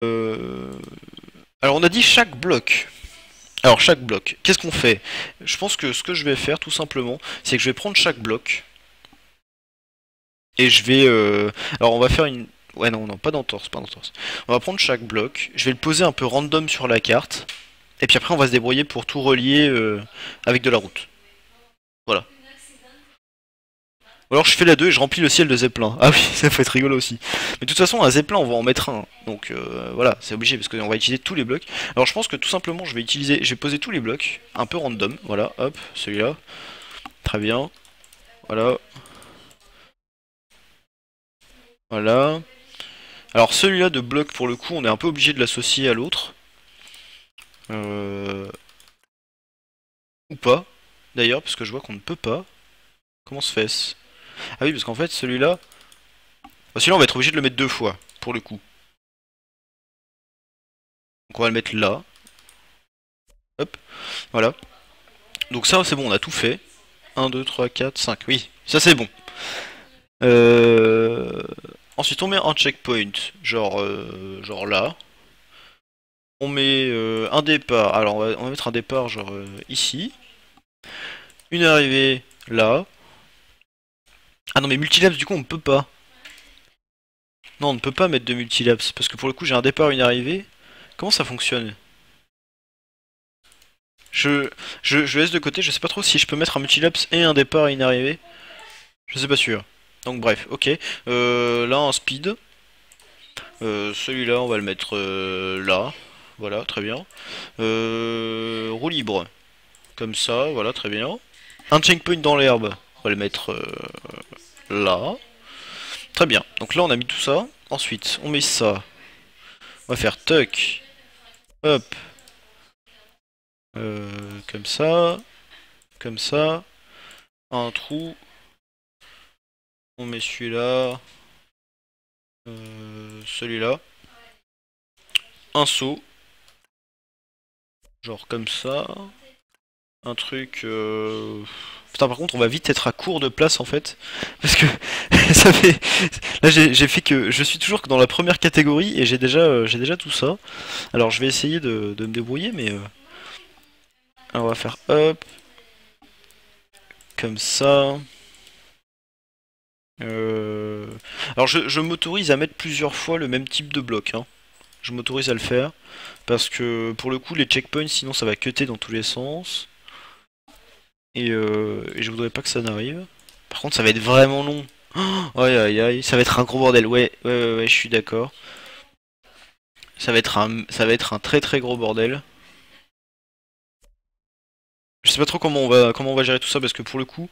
Euh, Alors on a dit chaque bloc. Alors chaque bloc, qu'est-ce qu'on fait? Je pense que ce que je vais faire tout simplement, c'est que je vais prendre chaque bloc et je vais... Alors on va faire une... Ouais non, non, pas d'entorse, pas d'entorse. On va prendre chaque bloc, je vais le poser un peu random sur la carte, et puis après on va se débrouiller pour tout relier avec de la route. Voilà. Ou alors je fais la 2 et je remplis le ciel de zeppelin. Ah oui, ça peut être rigolo aussi. Mais de toute façon, un zeppelin, on va en mettre un. Donc voilà, c'est obligé parce qu'on va utiliser tous les blocs. Alors je pense que tout simplement, je vais poser tous les blocs, un peu random. Voilà, hop, celui-là. Très bien. Voilà, voilà. Alors celui-là de bloc, pour le coup, on est un peu obligé de l'associer à l'autre. Euh... Ou pas, d'ailleurs, parce que je vois qu'on ne peut pas. Comment se fait-ce? Ah oui, parce qu'en fait, celui-là... Bah, celui-là, on va être obligé de le mettre deux fois, pour le coup. Donc on va le mettre là. Hop, voilà. Donc ça, c'est bon, on a tout fait. 1, 2, 3, 4, 5. Oui, ça c'est bon. Euh... Ensuite, on met un checkpoint, genre là. On met un départ. Alors, on va mettre un départ, genre ici. Une arrivée là. Ah non, mais multilapse, du coup, on ne peut pas. Non, on ne peut pas mettre de multilapse. Parce que pour le coup, j'ai un départ, une arrivée. Comment ça fonctionne? je, je laisse de côté, je sais pas trop si je peux mettre un multilapse et un départ et une arrivée. Je sais pas sûr. Donc bref, ok. Là, un speed. Celui-là, on va le mettre là. Voilà, très bien. Roue libre. Comme ça, voilà, très bien. Un checkpoint dans l'herbe. On va le mettre là. Très bien. Donc là, on a mis tout ça. Ensuite, on met ça. On va faire tuck. Hop. Comme ça. Comme ça. Un trou. On met celui-là. Celui-là. Un saut. Genre comme ça. Un truc... Putain, par contre, on va vite être à court de place en fait. Parce que ça fait. Là, j'ai fait que. Je suis toujours que dans la première catégorie et j'ai déjà tout ça. Alors, je vais essayer de me débrouiller, mais. Alors, on va faire hop. Comme ça. Alors, je m'autorise à mettre plusieurs fois le même type de bloc. Hein. Je m'autorise à le faire. Parce que pour le coup, les checkpoints, sinon ça va cutter dans tous les sens. Et je voudrais pas que ça n'arrive. Par contre, ça va être vraiment long. Oh, aïe aïe aïe, ça va être un gros bordel. Ouais, ouais, ouais, ouais, je suis d'accord. Ça va être un très très gros bordel. Je sais pas trop comment on va gérer tout ça parce que pour le coup,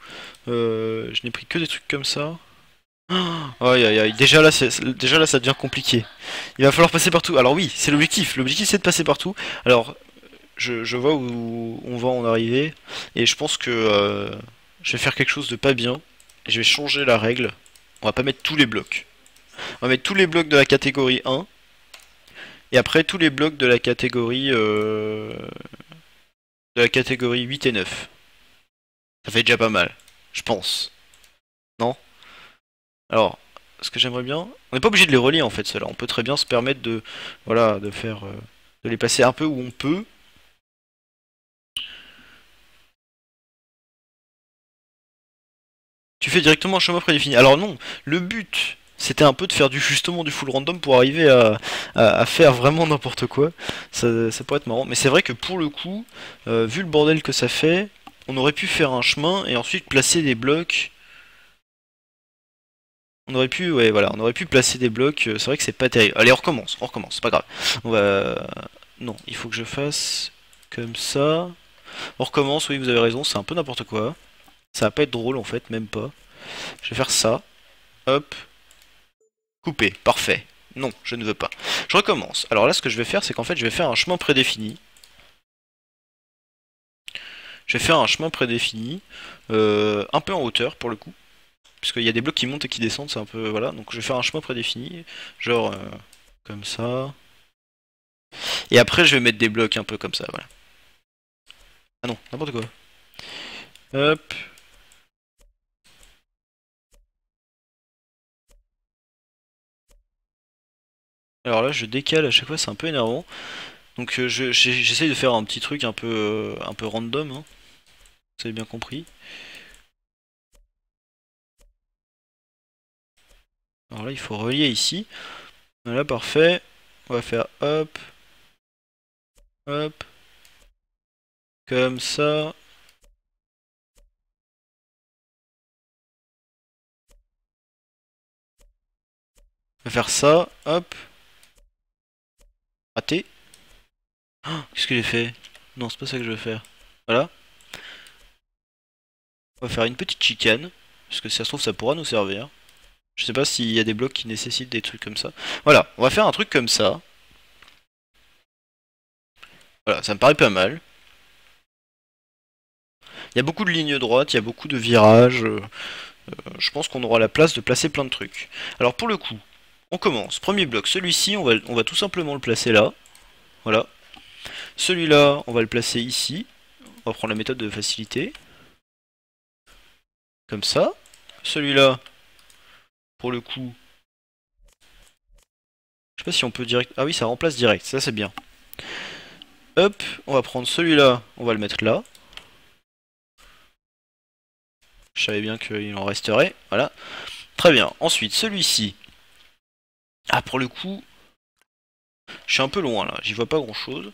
je n'ai pris que des trucs comme ça. Oh, aïe aïe aïe, déjà là ça devient compliqué. Il va falloir passer partout. Alors oui, c'est l'objectif. L'objectif c'est de passer partout. Alors je vois où on va en arriver et je pense que je vais faire quelque chose de pas bien. Je vais changer la règle. On va pas mettre tous les blocs. On va mettre tous les blocs de la catégorie 1 et après tous les blocs de la catégorie 8 et 9. Ça fait déjà pas mal, je pense. Non? Alors, ce que j'aimerais bien, on n'est pas obligé de les relier en fait ceux-là. On peut très bien se permettre de, voilà, de faire, de les passer un peu où on peut. Tu fais directement un chemin prédéfini. Alors non, le but, c'était un peu de faire justement du full random pour arriver à faire vraiment n'importe quoi. Ça pourrait être marrant. Mais c'est vrai que pour le coup, vu le bordel que ça fait, on aurait pu faire un chemin et ensuite placer des blocs. On aurait pu, ouais, voilà, on aurait pu placer des blocs. C'est vrai que c'est pas terrible. Allez, on recommence, c'est pas grave. On va, non, il faut que je fasse comme ça. On recommence. Oui, vous avez raison, c'est un peu n'importe quoi. Ça va pas être drôle en fait, même pas. Je vais faire ça. Hop, couper, parfait. Non, je ne veux pas. Je recommence. Alors là, ce que je vais faire, c'est qu'en fait, je vais faire un chemin prédéfini. Je vais faire un chemin prédéfini, un peu en hauteur pour le coup, puisqu'il y a des blocs qui montent et qui descendent, c'est un peu voilà. Donc je vais faire un chemin prédéfini, genre comme ça. Et après, je vais mettre des blocs un peu comme ça, voilà. Ah non, n'importe quoi. Hop. Alors là, je décale à chaque fois, c'est un peu énervant. Donc j'essaye de faire un petit truc un peu random, hein. Vous avez bien compris. Alors là, il faut relier ici. Voilà, parfait. On va faire hop, hop, comme ça. On va faire ça, hop. Raté. Oh, qu'est-ce que j'ai fait? Non, c'est pas ça que je veux faire. Voilà. On va faire une petite chicane. Parce que si ça se trouve, ça pourra nous servir. Je sais pas s'il y a des blocs qui nécessitent des trucs comme ça. Voilà, on va faire un truc comme ça. Voilà, ça me paraît pas mal. Il y a beaucoup de lignes droites, il y a beaucoup de virages. Je pense qu'on aura la place de placer plein de trucs. Alors pour le coup, on commence. Premier bloc, celui-ci, on va tout simplement le placer là. Voilà. Celui-là, on va le placer ici. On va prendre la méthode de facilité. Comme ça. Celui-là, pour le coup... Je sais pas si on peut direct... Ah oui, ça remplace direct, ça c'est bien. Hop, on va prendre celui-là, on va le mettre là. Je savais bien qu'il en resterait, voilà. Très bien, ensuite celui-ci. Ah, pour le coup, je suis un peu loin là, j'y vois pas grand-chose.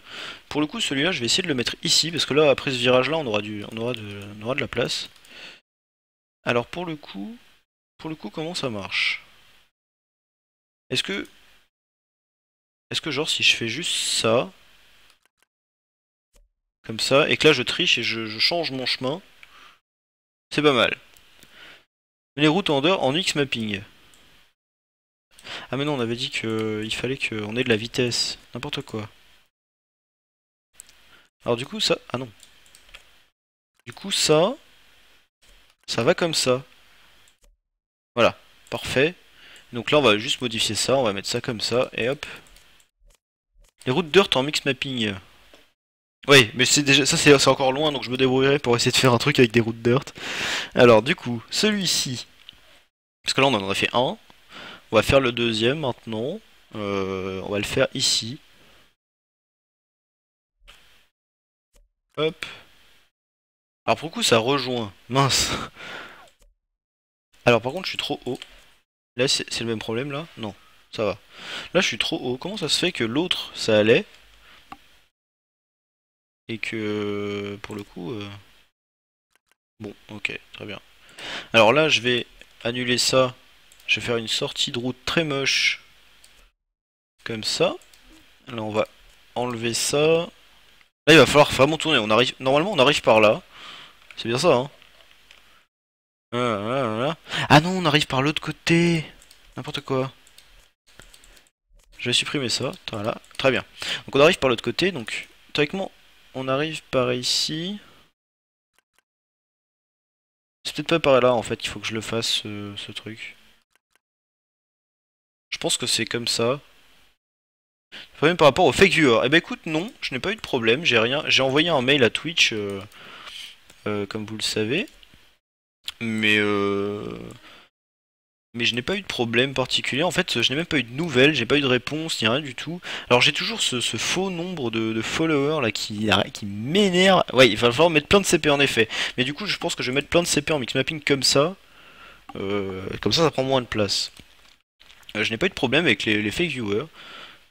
Pour le coup, celui-là, je vais essayer de le mettre ici, parce que là, après ce virage-là, on aura de la place. Alors pour le coup, comment ça marche? Est-ce que, est-ce que genre si je fais juste ça, comme ça, et que là je triche et je change mon chemin, c'est pas mal. Les routes en X mapping. Ah mais non, on avait dit qu'il fallait qu'on ait de la vitesse. N'importe quoi. Alors du coup ça... Ah non. Du coup ça va comme ça. Voilà, parfait. Donc là on va juste modifier ça, on va mettre ça comme ça, et hop. Les routes dirt en mix mapping. Oui, mais c'est déjà ça c'est encore loin, donc je me débrouillerai pour essayer de faire un truc avec des routes dirt. Alors du coup, celui-ci. Parce que là on en a fait un. On va faire le deuxième maintenant. On va le faire ici. Hop. Alors pour le coup ça rejoint. Mince. Alors par contre je suis trop haut. Là c'est le même problème là? Non, ça va. Là je suis trop haut. Comment ça se fait que l'autre ça allait et que pour le coup... Bon, ok, très bien. Alors là je vais annuler ça. Je vais faire une sortie de route très moche. Comme ça. Là on va enlever ça. Là il va falloir vraiment tourner. On arrive... Normalement on arrive par là. C'est bien ça, hein? Ah non, on arrive par l'autre côté. N'importe quoi. Je vais supprimer ça. Voilà, très bien. Donc on arrive par l'autre côté. Donc théoriquement, on arrive par ici. C'est peut-être pas par là en fait qu'il faut que je le fasse ce truc. Je pense que c'est comme ça. Problème par rapport au fake viewer. Eh ben écoute, non, je n'ai pas eu de problème. J'ai rien. J'ai envoyé un mail à Twitch, comme vous le savez. Mais mais je n'ai pas eu de problème particulier. En fait, je n'ai même pas eu de nouvelles, j'ai pas eu de réponse, ni rien du tout. Alors j'ai toujours ce faux nombre de followers là qui m'énerve. Ouais, il va falloir mettre plein de CP en effet. Mais du coup, je pense que je vais mettre plein de CP en mix mapping comme ça. Comme ça prend moins de place. Je n'ai pas eu de problème avec les fake viewers.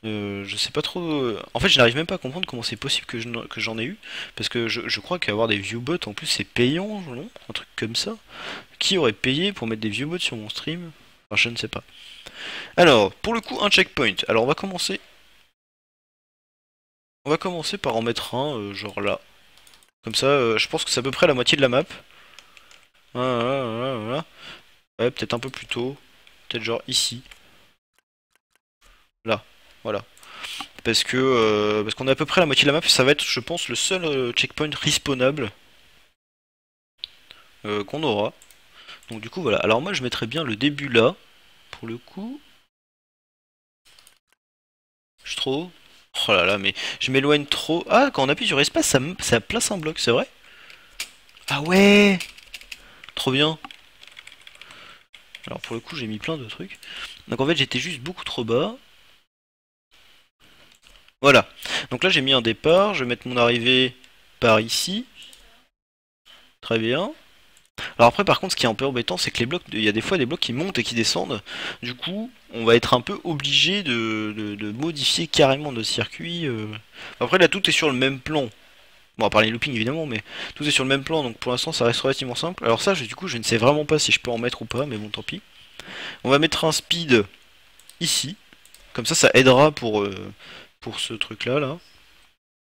Je sais pas trop. En fait, je n'arrive même pas à comprendre comment c'est possible que j'en ai eu. Parce que je crois qu'avoir des viewbots en plus c'est payant, non? Un truc comme ça. Qui aurait payé pour mettre des viewbots sur mon stream? Enfin, je ne sais pas. Alors, pour le coup, un checkpoint. Alors, on va commencer. On va commencer par en mettre un, genre là. Comme ça, je pense que c'est à peu près la moitié de la map. Voilà, voilà, voilà, voilà. Ouais, peut-être un peu plus tôt. Peut-être genre ici. Là. Voilà. Parce qu'on est à peu près la moitié de la map. Ça va être, je pense, le seul checkpoint respawnable qu'on aura. Donc du coup, voilà. Alors moi, je mettrais bien le début là. Pour le coup. Je suis trop haut. Oh là là, mais je m'éloigne trop. Ah, quand on appuie sur espace, ça place un bloc, c'est vrai? Ah ouais! Trop bien. Alors pour le coup, j'ai mis plein de trucs. Donc en fait, j'étais juste beaucoup trop bas. Voilà. Donc là j'ai mis un départ, je vais mettre mon arrivée par ici. Très bien. Alors après par contre ce qui est un peu embêtant c'est que les blocs, il y a des fois des blocs qui montent et qui descendent. Du coup on va être un peu obligé de modifier carrément notre circuit. Après là tout est sur le même plan. Bon à part les loopings évidemment mais tout est sur le même plan donc pour l'instant ça reste relativement simple. Alors ça du coup je ne sais vraiment pas si je peux en mettre ou pas mais bon tant pis. On va mettre un speed ici. Comme ça aidera pour ce truc là.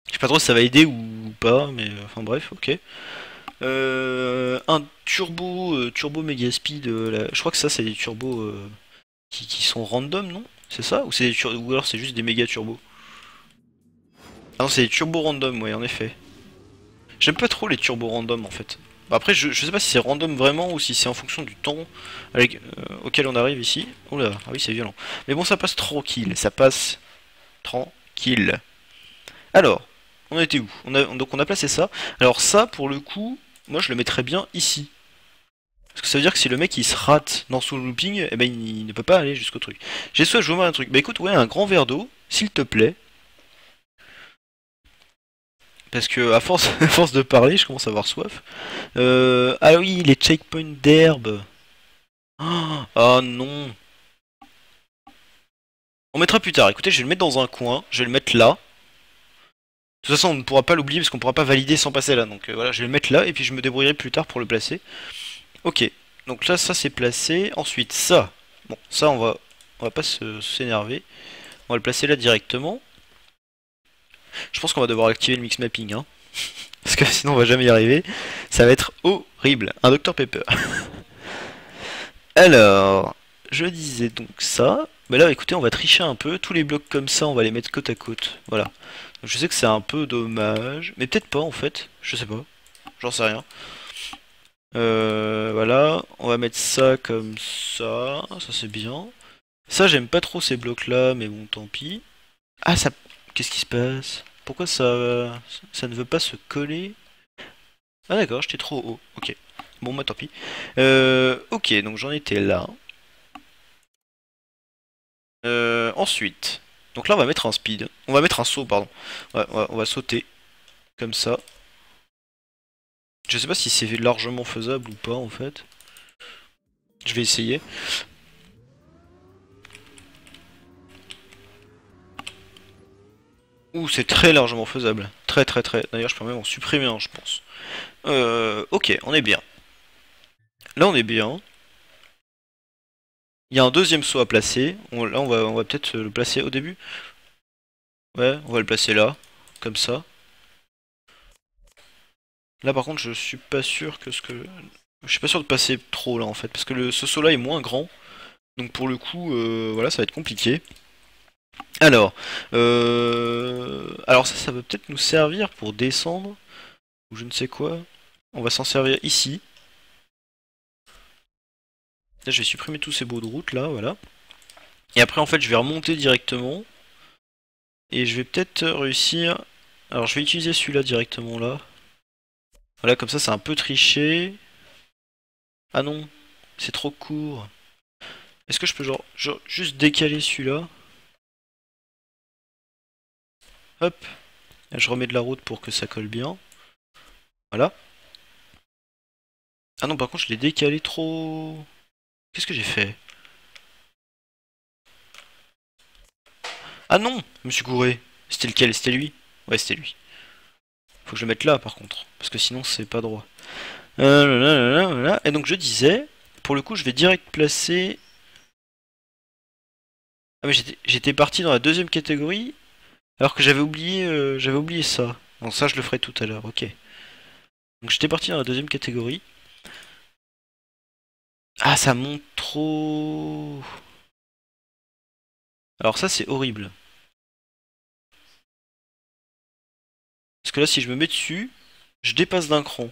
Je sais pas trop si ça va aider ou pas mais enfin bref ok. Un turbo méga speed. Je crois que ça c'est des turbos qui sont random, non? C'est ça? Ou alors c'est juste des méga turbos? Ah non, c'est des turbos random, ouais, en effet. J'aime pas trop les turbos random en fait. Bah, après, je sais pas si c'est random vraiment ou si c'est en fonction du temps auquel on arrive ici. Oula, ah oui, c'est violent. Mais bon, ça passe tranquille, ça passe tranquille. Alors, on était où? Donc on a placé ça. Alors ça, pour le coup, moi je le mettrais bien ici. Parce que ça veut dire que si le mec il se rate dans son looping, eh ben il ne peut pas aller jusqu'au truc. J'ai soit je vous mets un truc. Bah écoute, ouais, un grand verre d'eau, s'il te plaît. Parce que à force, à force de parler, je commence à avoir soif. Ah oui, les checkpoints d'herbe. Ah non. On mettra plus tard. Écoutez, je vais le mettre dans un coin. Je vais le mettre là. De toute façon, on ne pourra pas l'oublier parce qu'on ne pourra pas valider sans passer là. Donc voilà, je vais le mettre là et puis je me débrouillerai plus tard pour le placer. Ok. Donc là, ça c'est placé. Ensuite, ça. Bon, ça on va pas s'énerver. On va le placer là directement. Je pense qu'on va devoir activer le mix mapping, hein. Parce que sinon on va jamais y arriver. Ça va être horrible. Un Dr Pepper. Alors, je disais donc ça. Mais là, écoutez, on va tricher un peu. Tous les blocs comme ça, on va les mettre côte à côte. Voilà. Donc, je sais que c'est un peu dommage. Mais peut-être pas en fait. Je sais pas. J'en sais rien. Voilà. On va mettre ça comme ça. Ça c'est bien. Ça, j'aime pas trop ces blocs là. Mais bon, tant pis. Ah, ça. Qu'est-ce qui se passe? Pourquoi ça ne veut pas se coller? Ah d'accord, j'étais trop haut. Ok. Bon, bah tant pis. Ok, donc j'en étais là. Ensuite. Donc là, on va mettre un speed. On va mettre un saut, pardon. Ouais, on va sauter. Comme ça. Je sais pas si c'est largement faisable ou pas, en fait. Je vais essayer. Ouh, c'est très largement faisable. Très très très. D'ailleurs, je peux même en supprimer un, je pense. Ok, on est bien. Là, on est bien. Il y a un deuxième saut à placer. Là, on va peut-être le placer au début. Ouais, on va le placer là. Comme ça. Là, par contre, je suis pas sûr que ce que... Je suis pas sûr de passer trop, là, en fait. Parce que ce saut-là est moins grand. Donc, pour le coup, voilà, ça va être compliqué. Alors ça va peut-être nous servir pour descendre. Ou je ne sais quoi. On va s'en servir ici. Là, je vais supprimer tous ces bouts de route, là, voilà. Et après, en fait, je vais remonter directement. Et je vais peut-être réussir... Alors, je vais utiliser celui-là directement, là. Voilà, comme ça, c'est un peu triché. Ah non, c'est trop court. Est-ce que je peux, genre juste décaler celui-là? Hop. Je remets de la route pour que ça colle bien. Voilà. Ah non, par contre, je l'ai décalé trop... Qu'est-ce que j'ai fait? Ah non, je me suis gouré. C'était lequel? C'était lui? Ouais, c'était lui. Faut que je le mette là, par contre. Parce que sinon, c'est pas droit. Et donc, je disais... Pour le coup, je vais direct placer... Ah mais j'étais parti dans la deuxième catégorie, alors que j'avais oublié ça. Bon, ça, je le ferai tout à l'heure, ok. Donc j'étais parti dans la deuxième catégorie. Ah, ça monte trop... Alors ça, c'est horrible. Parce que là, si je me mets dessus, je dépasse d'un cran.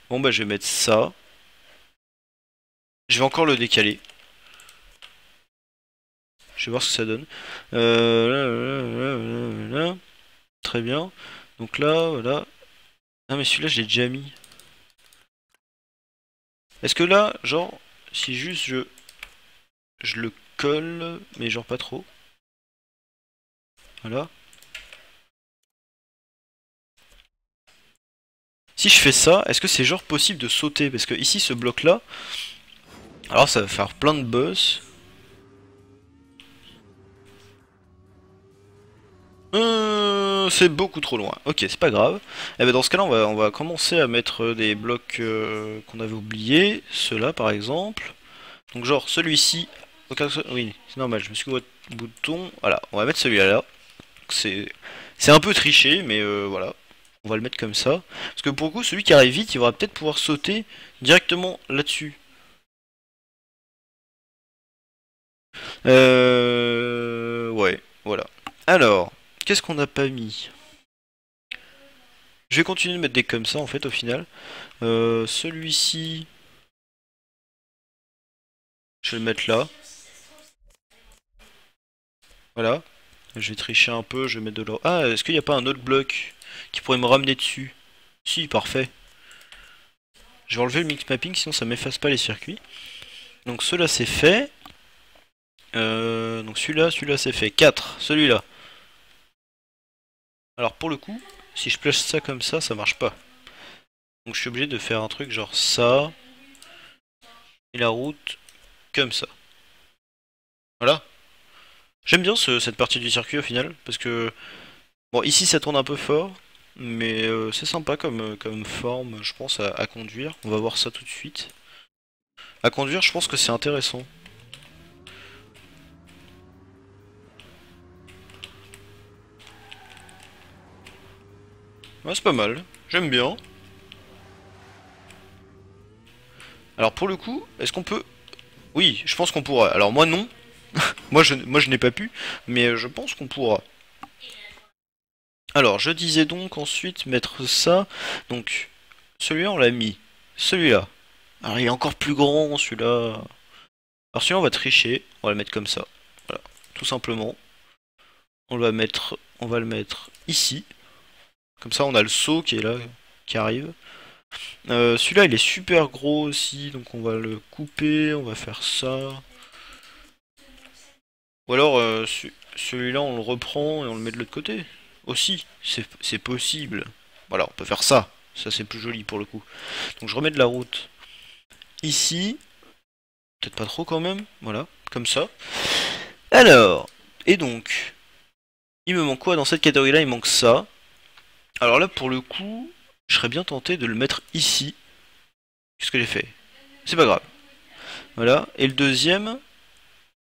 Bon, bah, je vais mettre ça. Je vais encore le décaler. Je vais voir ce que ça donne. Très bien. Donc là, voilà. Ah, mais celui-là, je l'ai déjà mis. Est-ce que là, genre, si juste je le colle, mais genre pas trop. Voilà. Si je fais ça, est-ce que c'est genre possible de sauter? Parce que ici, ce bloc-là, alors ça va faire plein de boss. C'est beaucoup trop loin. Ok, c'est pas grave. Et ben dans ce cas-là, on va commencer à mettre des blocs qu'on avait oubliés. Ceux-là, par exemple. Donc genre celui-ci. Oui, c'est normal. Je me suis au bouton. Voilà, on va mettre celui-là là. C'est un peu triché, mais voilà. On va le mettre comme ça. Parce que pour le coup, celui qui arrive vite, il va peut-être pouvoir sauter directement là-dessus. Ouais, voilà. Alors, qu'est-ce qu'on n'a pas mis? Je vais continuer de mettre des comme ça en fait au final. Celui-ci, je vais le mettre là. Voilà. Je vais tricher un peu, je vais mettre de l'or. Ah, est-ce qu'il n'y a pas un autre bloc qui pourrait me ramener dessus? Si, parfait. Je vais enlever le mix mapping, sinon ça m'efface pas les circuits. Donc cela c'est fait. Donc celui-là c'est fait. 4, celui-là. Alors pour le coup, si je place ça comme ça marche pas. Donc je suis obligé de faire un truc genre ça. Et la route comme ça. Voilà. J'aime bien cette partie du circuit au final, parce que... Bon, ici ça tourne un peu fort, mais c'est sympa comme forme, je pense, à conduire. On va voir ça tout de suite. À conduire, je pense que c'est intéressant. Ouais, c'est pas mal. J'aime bien. Alors pour le coup, est-ce qu'on peut... Oui, je pense qu'on pourra. Alors moi non. moi je n'ai pas pu, mais je pense qu'on pourra. Alors je disais donc ensuite mettre ça. Donc celui-là on l'a mis. Celui-là. Alors il est encore plus grand celui-là. Alors celui-là on va tricher. On va le mettre comme ça. Voilà. Tout simplement. On va le mettre ici. Comme ça on a le saut qui est là, qui arrive. Celui-là il est super gros aussi, donc on va le couper, on va faire ça. Ou alors celui-là on le reprend et on le met de l'autre côté. Aussi, c'est possible. Voilà, on peut faire ça. Ça c'est plus joli pour le coup. Donc je remets de la route ici. Peut-être pas trop quand même. Voilà, comme ça. Alors, et donc, il me manque quoi dans cette catégorie-là? Il manque ça. Alors là pour le coup, je serais bien tenté de le mettre ici. Qu'est-ce que j'ai fait? C'est pas grave. Voilà. Et le deuxième,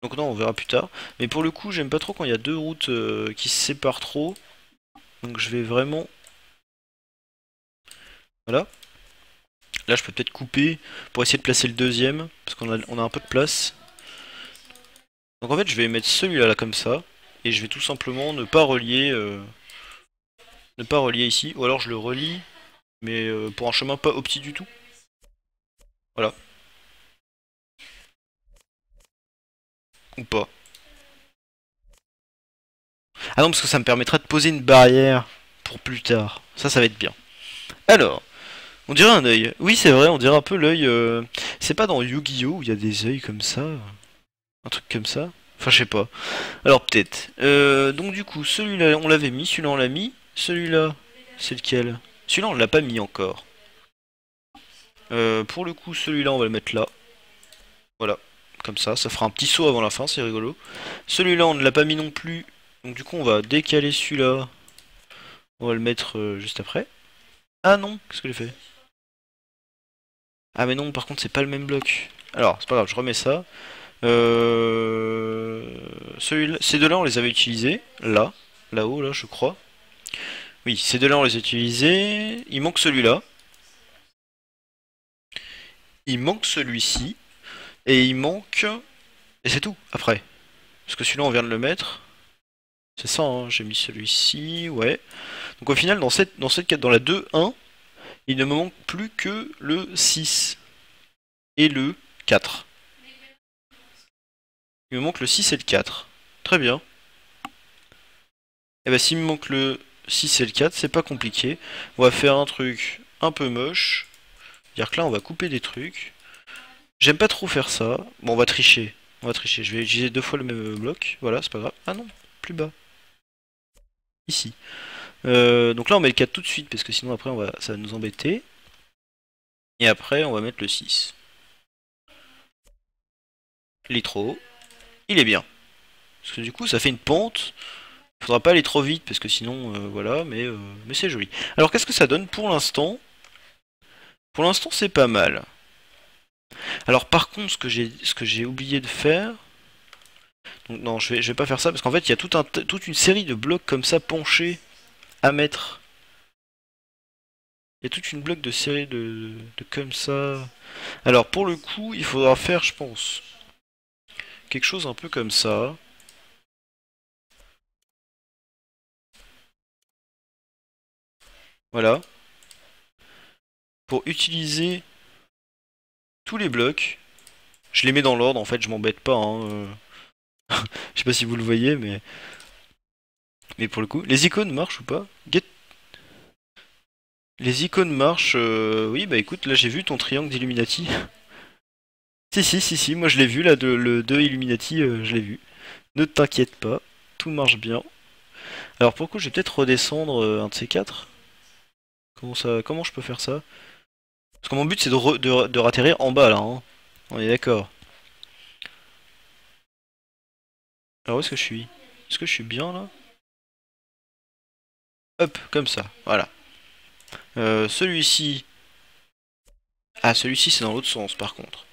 donc non, on verra plus tard. Mais pour le coup, j'aime pas trop quand il y a deux routes qui se séparent trop. Donc je vais vraiment... Voilà. Là, je peux peut-être couper pour essayer de placer le deuxième. Parce on a un peu de place. Donc en fait, je vais mettre celui-là là, comme ça. Et je vais tout simplement ne pas relier... ne pas relier ici. Ou alors je le relie. Mais pour un chemin pas opti du tout. Voilà. Ou pas. Ah non, parce que ça me permettra de poser une barrière pour plus tard. Ça va être bien. Alors, on dirait un œil. Oui, c'est vrai, on dirait un peu l'œil. C'est pas dans Yu-Gi-Oh! Où il y a des œils comme ça? Un truc comme ça? Enfin, je sais pas. Alors, peut-être. Donc, du coup, celui-là, on l'avait mis. Celui-là, on l'a mis. Celui-là, c'est lequel? Celui-là, on l'a pas mis encore. Pour le coup, celui-là, on va le mettre là. Voilà. Comme ça fera un petit saut avant la fin, c'est rigolo. Celui-là, on ne l'a pas mis non plus. Donc, du coup, on va décaler celui-là. On va le mettre juste après. Ah non, qu'est-ce que j'ai fait? Ah mais non, par contre, c'est pas le même bloc. Alors, c'est pas grave, je remets ça. Ces deux-là, on les avait utilisés. Là, là-haut, là, je crois. Oui, ces deux-là, on les a utilisés. Il manque celui-là. Il manque celui-ci. Et il manque... Et c'est tout, après. Parce que celui-là, on vient de le mettre. C'est ça, hein, j'ai mis celui-ci, ouais. Donc au final, dans la 2.1, il ne me manque plus que le 6 et le 4. Il me manque le 6 et le 4. Très bien. Et bah s'il me manque le 6 et le 4, c'est pas compliqué. On va faire un truc un peu moche. C'est-à-dire que là, on va couper des trucs. J'aime pas trop faire ça. Bon, on va tricher. On va tricher. Je vais utiliser 2 fois le même bloc. Voilà, c'est pas grave. Ah non, plus bas. Ici. Donc là, on met le 4 tout de suite, parce que sinon après, ça va nous embêter. Et après, on va mettre le 6. Il est trop haut. Il est bien. Parce que du coup, ça fait une pente. Faudra pas aller trop vite, parce que sinon, voilà, mais c'est joli. Alors, qu'est-ce que ça donne pour l'instant? Pour l'instant, c'est pas mal. Alors, par contre, ce que j'ai oublié de faire... Donc, non, je vais pas faire ça, parce qu'en fait, il y a toute une série de blocs comme ça, penchés, à mettre. Il y a toute une bloc de série de comme ça. Alors, pour le coup, il faudra faire, je pense, quelque chose un peu comme ça. Voilà. Pour utiliser tous les blocs. Je les mets dans l'ordre, en fait, je m'embête pas. Hein, je sais pas si vous le voyez, mais pour le coup, les icônes marchent ou pas? Les icônes marchent. Oui, bah écoute, là j'ai vu ton triangle d'Illuminati. Si, moi je l'ai vu là, le 2 Illuminati, je l'ai vu. Ne t'inquiète pas, tout marche bien. Alors pour le coup, je vais peut-être redescendre un de ces quatre. Comment je peux faire ça? Parce que mon but c'est de ratterrir en bas là, hein. On est d'accord. Alors où est-ce que je suis? Est-ce que je suis bien là? Hop, comme ça, voilà. Celui-ci. Ah, celui-ci c'est dans l'autre sens par contre.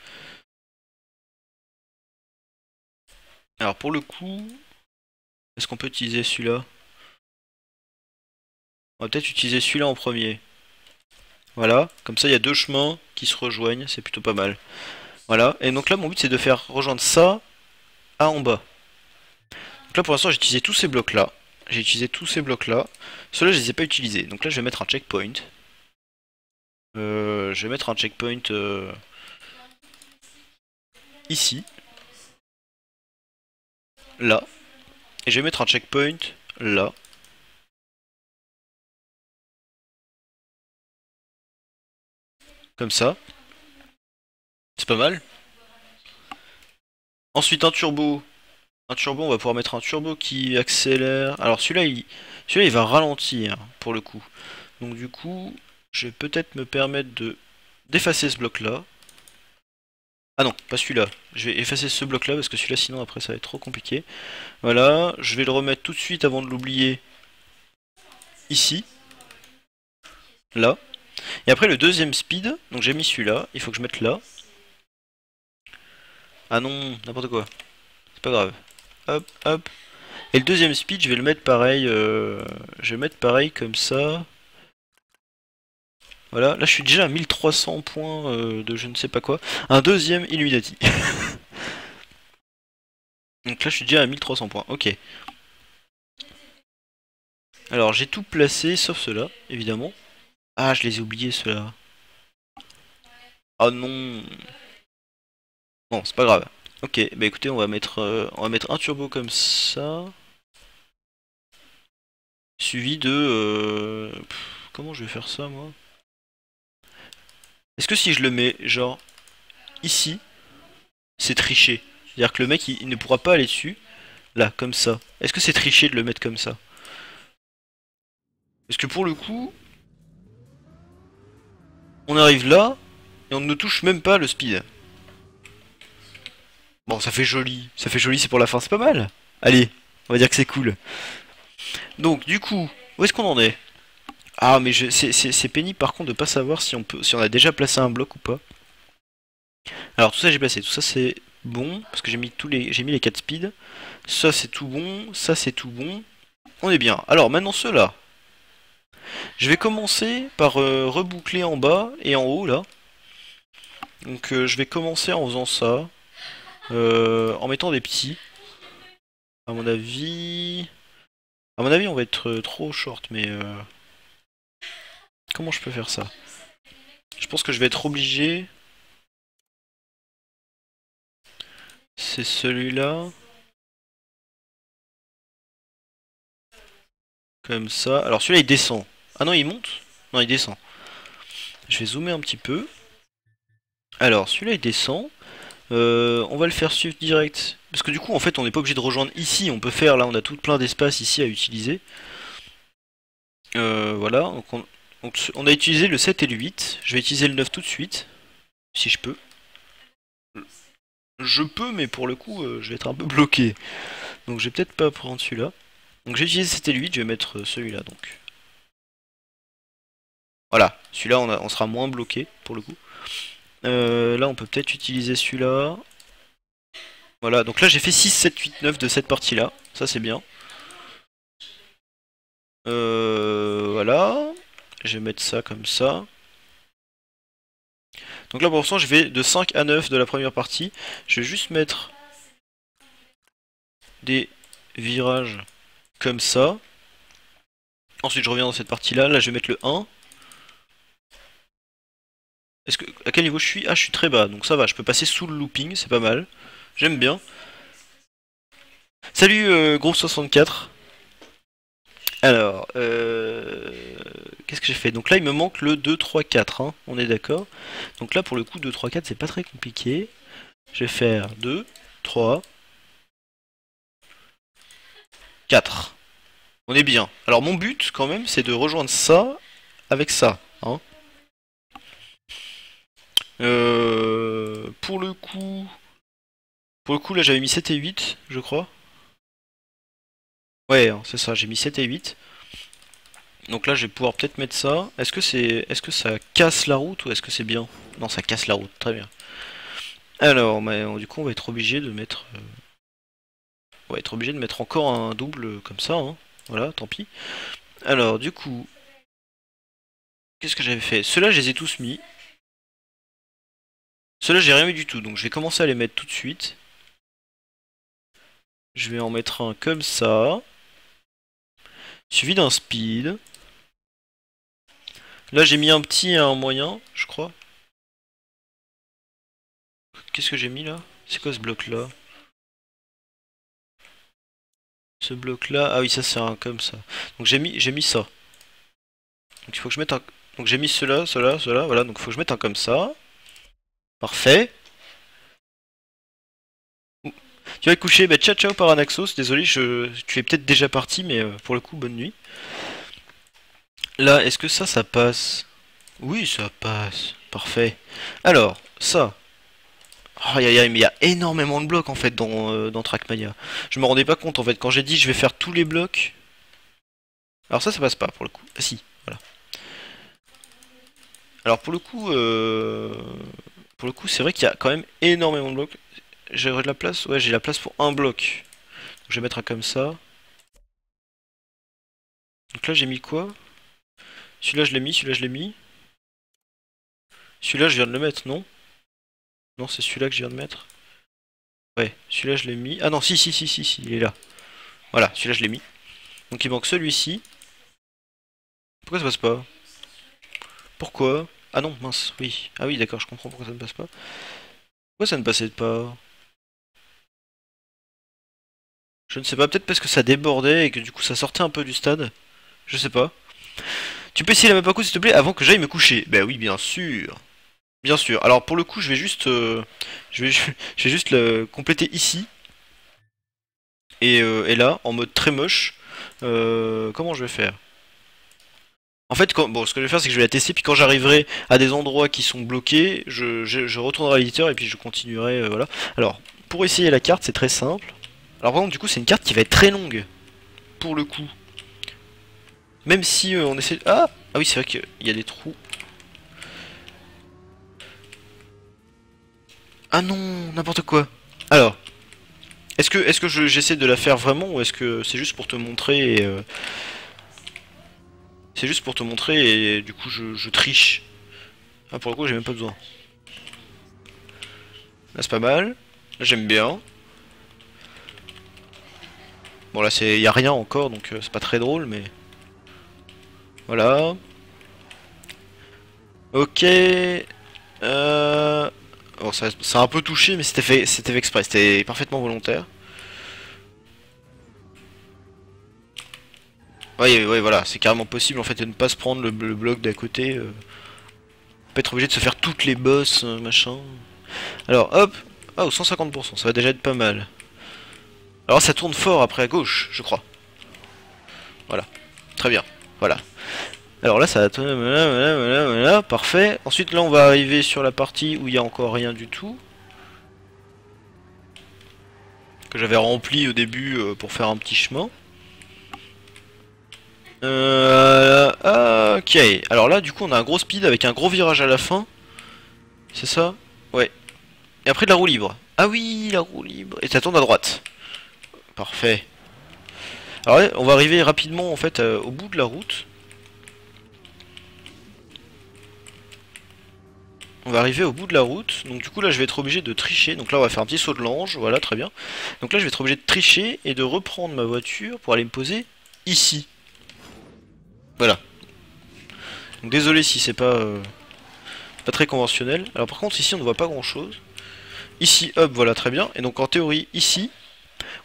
Alors pour le coup, est-ce qu'on peut utiliser celui-là? On va peut-être utiliser celui-là en premier. Voilà, comme ça il y a deux chemins qui se rejoignent, c'est plutôt pas mal. Voilà, et donc là mon but c'est de faire rejoindre ça à en bas. Donc là pour l'instant j'ai utilisé tous ces blocs là. J'ai utilisé tous ces blocs là. Ceux-là je les ai pas utilisés. Donc là je vais mettre un checkpoint. Je vais mettre un checkpoint ici. Là. Et je vais mettre un checkpoint là. Comme ça. C'est pas mal. Ensuite un turbo. Un turbo, on va pouvoir mettre un turbo qui accélère. Alors celui-là il va ralentir pour le coup. Donc du coup, je vais peut-être me permettre de d'effacer ce bloc là. Ah non, pas celui-là. Je vais effacer ce bloc là parce que celui-là sinon après ça va être trop compliqué. Voilà, je vais le remettre tout de suite avant de l'oublier ici. Là. Et après le deuxième speed, donc j'ai mis celui-là, il faut que je mette là. Ah non, n'importe quoi. C'est pas grave. Hop, hop. Et le deuxième speed, je vais le mettre pareil. Je vais le mettre pareil comme ça. Voilà, là je suis déjà à 1300 points de je ne sais pas quoi. Un deuxième Illuminati. Donc là je suis déjà à 1300 points, ok. Alors j'ai tout placé sauf ceux-là, évidemment. Ah, je les ai oubliés ceux-là. Ah non. Bon, c'est pas grave. Ok, bah écoutez, on va mettre un turbo comme ça. Suivi de... comment je vais faire ça, moi? Est-ce que si je le mets, genre, ici, c'est triché? C'est-à-dire que le mec, il ne pourra pas aller dessus. Là, comme ça. Est-ce que c'est triché de le mettre comme ça? Parce que pour le coup, on arrive là, et on ne touche même pas le speed. Bon, ça fait joli. Ça fait joli, c'est pour la fin, c'est pas mal. Allez, on va dire que c'est cool. Donc, du coup, où est-ce qu'on en est? Ah, mais c'est pénible par contre de pas savoir si on a déjà placé un bloc ou pas. Alors, tout ça j'ai placé, tout ça c'est bon, parce que j'ai mis les 4 speeds. Ça c'est tout bon, ça c'est tout bon. On est bien. Alors, maintenant ceux-là. Je vais commencer par reboucler en bas et en haut là. Donc, je vais commencer en faisant ça. En mettant des petits. À mon avis... À mon avis, on va être trop short, mais... Comment je peux faire ça? Je pense que je vais être obligé... C'est celui-là. Comme ça. Alors celui-là, il descend. Ah non, il monte? Non, il descend. Je vais zoomer un petit peu. Alors, celui-là, il descend. On va le faire suivre direct. Parce que du coup, en fait, on n'est pas obligé de rejoindre ici. On peut faire, là, on a tout plein d'espace ici à utiliser. Voilà, donc on a utilisé le 7 et le 8. Je vais utiliser le 9 tout de suite. Si je peux. Je peux, mais pour le coup, je vais être un peu bloqué. Donc je vais peut-être pas prendre celui-là. Donc j'ai utilisé le 7 et le 8, je vais mettre celui-là, donc. Voilà, celui-là, on sera moins bloqué, pour le coup. Là, on peut peut-être utiliser celui-là. Voilà, donc là, j'ai fait 6, 7, 8, 9 de cette partie-là. Ça, c'est bien. Voilà. Je vais mettre ça comme ça. Donc là pour l'instant je vais de 5 à 9 de la première partie. Je vais juste mettre des virages comme ça. Ensuite je reviens dans cette partie là. Là je vais mettre le 1. À quel niveau je suis? Ah, je suis très bas, donc ça va, je peux passer sous le looping, c'est pas mal. J'aime bien. Salut groupe 64. Alors, qu'est-ce que j'ai fait? Donc là il me manque le 2, 3, 4, hein, on est d'accord. Donc là pour le coup 2, 3, 4 c'est pas très compliqué. Je vais faire 2, 3, 4. On est bien. Alors mon but quand même c'est de rejoindre ça avec ça. Hein. Pour le coup... Pour le coup là j'avais mis 7 et 8 je crois. Ouais hein, c'est ça, j'ai mis 7 et 8. Donc là je vais pouvoir peut-être mettre ça. Est-ce que ça casse la route ou est-ce que c'est bien? Non, ça casse la route, très bien. Alors mais, du coup on va être obligé de mettre... on va être obligé de mettre encore un double comme ça. Hein. Voilà, tant pis. Alors du coup... Qu'est-ce que j'avais fait? Ceux-là je les ai tous mis. Ceux-là j'ai rien mis du tout, donc je vais commencer à les mettre tout de suite. Je vais en mettre un comme ça. Suivi d'un speed. Là j'ai mis un petit et un moyen, je crois. Qu'est-ce que j'ai mis là? C'est quoi ce bloc là? Ce bloc là, ah oui ça c'est un comme ça. Donc j'ai mis ça. Donc il faut que je mette un. Donc j'ai mis cela, voilà, donc il faut que je mette un comme ça. Parfait. Tu vas te coucher, bah ciao ciao Paranaxos, désolé, tu es peut-être déjà parti, mais pour le coup, bonne nuit. Là, est-ce que ça passe? Oui, ça passe. Parfait. Alors, ça. Aïe aïe aïe, mais il y a énormément de blocs en fait dans Trackmania. Je me rendais pas compte en fait, quand j'ai dit je vais faire tous les blocs. Alors ça passe pas pour le coup. Ah si, voilà. Alors pour le coup c'est vrai qu'il y a quand même énormément de blocs. J'ai de la place? Ouais, j'ai la place pour un bloc. Donc, je vais mettre un comme ça. Donc là j'ai mis quoi? Celui-là je l'ai mis, celui-là je l'ai mis. Celui-là je viens de le mettre, non? Non, c'est celui-là que je viens de mettre. Ouais, celui-là je l'ai mis. Ah non, si, il est là. Voilà, celui-là je l'ai mis. Donc il manque celui-ci. Pourquoi ça passe pas? Pourquoi? Ah non, mince, oui. Ah oui, d'accord, je comprends pourquoi ça ne passe pas. Pourquoi ça ne passait pas? Je ne sais pas, peut-être parce que ça débordait et que du coup ça sortait un peu du stade. Je sais pas. Tu peux essayer la map à coup s'il te plaît avant que j'aille me coucher? Bah oui, bien sûr. Bien sûr. Alors pour le coup, je vais juste, je vais juste le compléter ici et là en mode très moche. Comment je vais faire? En fait, bon, ce que je vais faire, c'est que je vais la tester, puis quand j'arriverai à des endroits qui sont bloqués, je retournerai à l'éditeur et puis je continuerai, voilà. Alors, pour essayer la carte, c'est très simple. Alors par contre, du coup, c'est une carte qui va être très longue, pour le coup. Même si on essaie... Ah oui, c'est vrai qu'il y a des trous. Ah non, n'importe quoi. Alors, est-ce que j'essaie de la faire vraiment, ou est-ce que c'est juste pour te montrer et... C'est juste pour te montrer et du coup je triche. Ah pour le coup j'ai même pas besoin. Là c'est pas mal. Là j'aime bien. Bon là y a rien encore donc c'est pas très drôle mais... Voilà. Ok. Bon ça a un peu touché mais c'était fait exprès, c'était parfaitement volontaire. Ouais voilà, c'est carrément possible en fait de ne pas se prendre le bloc d'à côté. Pas être obligé de se faire toutes les bosses, machin. Alors hop, Ah, ou 150%, ça va déjà être pas mal. Alors ça tourne fort après à gauche, je crois. Voilà, très bien, voilà. Alors là ça va tourner, voilà, parfait. Ensuite là on va arriver sur la partie où il n'y a encore rien du tout. Que j'avais rempli au début pour faire un petit chemin. Ok, alors là du coup on a un gros speed avec un gros virage à la fin. C'est ça? Ouais. Et après de la roue libre. Ah oui, la roue libre. Et ça tourne à droite. Parfait. Alors là, on va arriver rapidement en fait au bout de la route. On va arriver au bout de la route. Donc du coup là je vais être obligé de tricher. Donc là on va faire un petit saut de l'ange. Voilà, très bien. Donc là je vais être obligé de tricher et de reprendre ma voiture pour aller me poser ici. Voilà. Donc désolé si c'est pas très conventionnel. Alors par contre ici on ne voit pas grand chose. Ici, hop, voilà, très bien. Et donc en théorie, ici,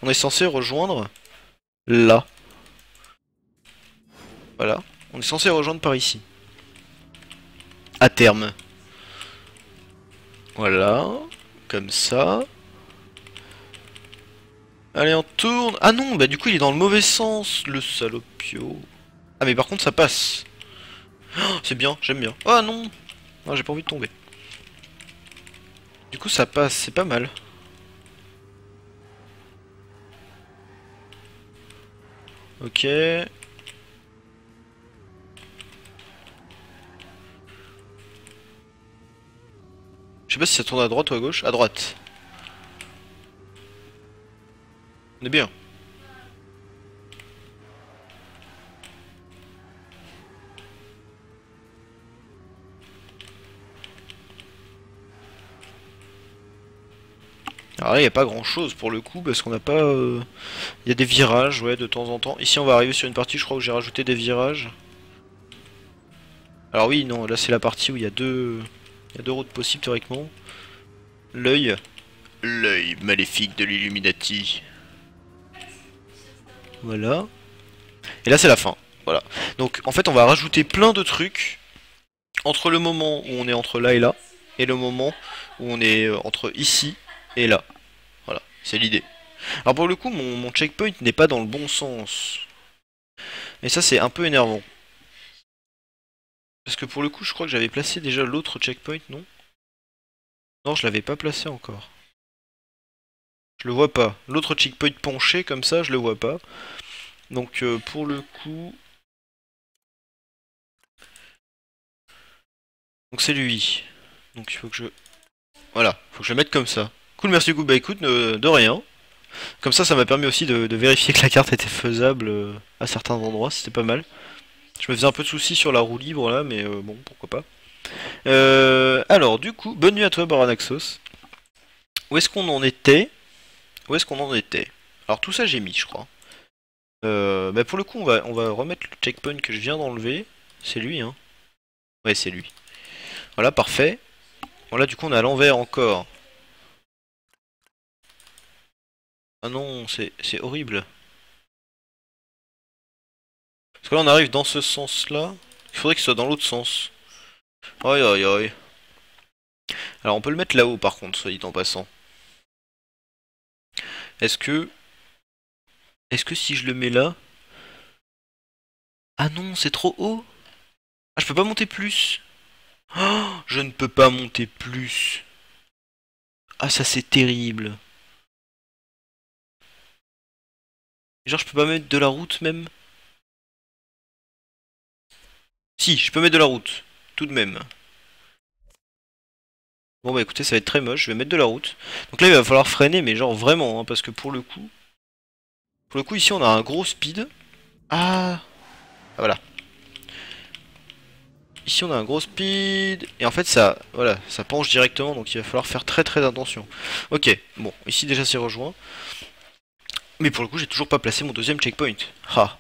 on est censé rejoindre là. Voilà. On est censé rejoindre par ici. À terme. Voilà. Comme ça. Allez, on tourne. Ah non, bah du coup il est dans le mauvais sens, le salopio. Ah mais par contre ça passe. Oh, c'est bien, j'aime bien. Ah non. Ah, j'ai pas envie de tomber. Du coup ça passe, c'est pas mal. Ok. Je sais pas si ça tourne à droite ou à gauche. À droite. On est bien. Alors là, il n'y a pas grand chose pour le coup, parce qu'on n'a pas... Il y a des virages, ouais, de temps en temps. Ici, on va arriver sur une partie, je crois, où j'ai rajouté des virages. Alors oui, non, là c'est la partie où il y a deux routes possibles, théoriquement. L'œil. L'œil maléfique de l'Illuminati. Voilà. Et là, c'est la fin. Voilà. Donc, en fait, on va rajouter plein de trucs entre le moment où on est entre là et là, et le moment où on est entre ici et là. Voilà, c'est l'idée. Alors pour le coup, mon checkpoint n'est pas dans le bon sens. Et ça, c'est un peu énervant. Parce que pour le coup, je crois que j'avais placé déjà l'autre checkpoint, non? Non, je l'avais pas placé encore. Je le vois pas. L'autre checkpoint penché comme ça, je le vois pas. Donc pour le coup... Donc c'est lui. Donc il faut que je... Voilà, faut que je le mette comme ça. Cool, merci beaucoup. Bah écoute, de rien. Comme ça m'a permis aussi de vérifier que la carte était faisable à certains endroits, c'était pas mal. Je me faisais un peu de soucis sur la roue libre là, mais bon, pourquoi pas. Alors, du coup, bonne nuit à toi, Baranaxos. Où est-ce qu'on en était? Où est-ce qu'on en était? Alors, tout ça, j'ai mis, je crois. Bah, pour le coup, on va remettre le checkpoint que je viens d'enlever. C'est lui, hein? Ouais, c'est lui. Voilà, parfait. Voilà, du coup, on est à l'envers encore. Ah non, c'est horrible. Parce que là, on arrive dans ce sens-là. Il faudrait qu'il soit dans l'autre sens. Aïe aïe aïe. Alors, on peut le mettre là-haut, par contre, soit dit en passant. Est-ce que... Est-ce que si je le mets là... Ah non, c'est trop haut. Ah, je peux pas monter plus. Oh, je ne peux pas monter plus. Ah, ça c'est terrible. Genre, je peux pas mettre de la route même. Si, je peux mettre de la route. Tout de même. Bon bah écoutez, ça va être très moche. Je vais mettre de la route. Donc là, il va falloir freiner, mais genre vraiment, hein, parce que pour le coup... Pour le coup, ici, on a un gros speed. Ah, voilà. Ici, on a un gros speed. Et en fait, ça, voilà, ça penche directement. Donc il va falloir faire très très attention. Ok, bon, ici déjà c'est rejoint. Mais pour le coup, j'ai toujours pas placé mon deuxième checkpoint. Ah.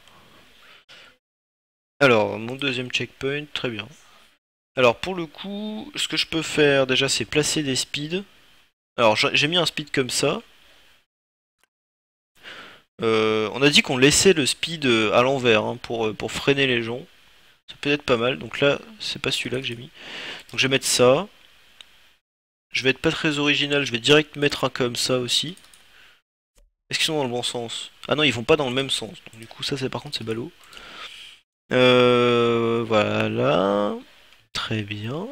Alors, mon deuxième checkpoint, très bien. Alors, pour le coup, ce que je peux faire déjà, c'est placer des speeds. Alors, j'ai mis un speed comme ça. On a dit qu'on laissait le speed à l'envers hein, pour freiner les gens. Ça peut être pas mal. Donc là, c'est pas celui-là que j'ai mis. Donc je vais mettre ça. je vais être pas très original, je vais direct mettre un comme ça aussi. Est-ce qu'ils sont dans le bon sens? Ah non, ils vont pas dans le même sens. Donc, du coup, ça, c'est par contre, c'est ballot. Voilà. Très bien.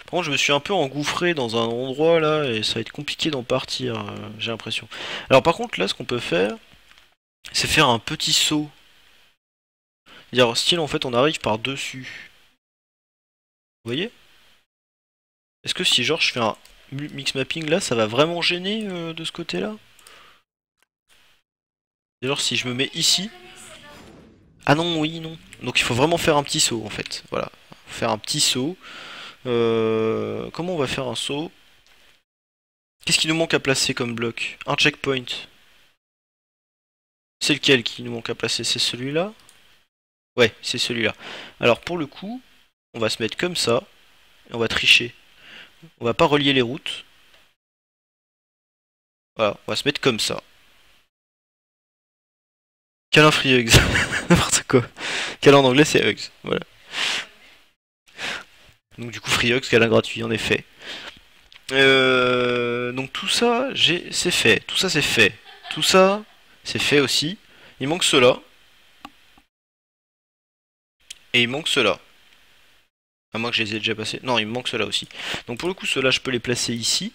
Par contre, je me suis un peu engouffré dans un endroit là et ça va être compliqué d'en partir, j'ai l'impression. Alors, par contre, là, ce qu'on peut faire, c'est faire un petit saut. C'est-à-dire, style, en fait, on arrive par-dessus. Vous voyez? Est-ce que si, genre, je fais un mix mapping là, ça va vraiment gêner de ce côté-là? Genre, si je me mets ici. Ah non, oui, non. Donc, il faut vraiment faire un petit saut en fait. Voilà. Faire un petit saut. Comment on va faire un saut? Qu'est-ce qui nous manque à placer comme bloc? Un checkpoint. C'est lequel qui nous manque à placer? C'est celui-là? Ouais, c'est celui-là. Alors pour le coup, on va se mettre comme ça, et on va tricher. On va pas relier les routes. Voilà, on va se mettre comme ça. Câlin free hugs. N'importe quoi. Câlin en anglais c'est hugs. Voilà. Donc du coup free hugs, câlin gratuit en effet. Donc tout ça, c'est fait. Tout ça c'est fait. Tout ça, c'est fait aussi. Il manque cela. Et il manque cela. À moins que je les ai déjà passés. Non, il me manque cela aussi. Donc pour le coup, ceux-là, je peux les placer ici.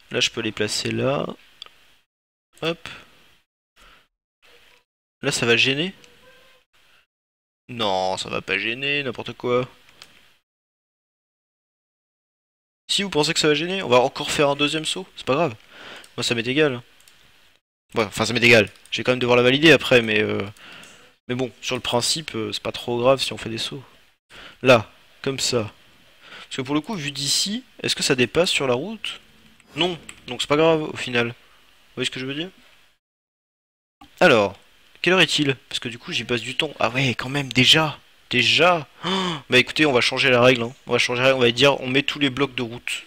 Là, je peux les placer là. Hop. Là, ça va gêner? Non, ça va pas gêner, n'importe quoi. Si vous pensez que ça va gêner, on va encore faire un deuxième saut. C'est pas grave. Moi, ça m'est égal. Ouais, enfin, ça m'est égal. Je vais quand même devoir la valider après, mais bon, sur le principe, c'est pas trop grave si on fait des sauts. Là, comme ça. Parce que pour le coup, vu d'ici, est-ce que ça dépasse sur la route? Non, donc c'est pas grave au final. Vous voyez ce que je veux dire? Alors, quelle heure est-il? Parce que du coup, j'y passe du temps. Ah ouais, quand même, déjà. Déjà. Oh, bah écoutez, on va changer la règle. Hein. On va changer, on va dire, on met tous les blocs de route.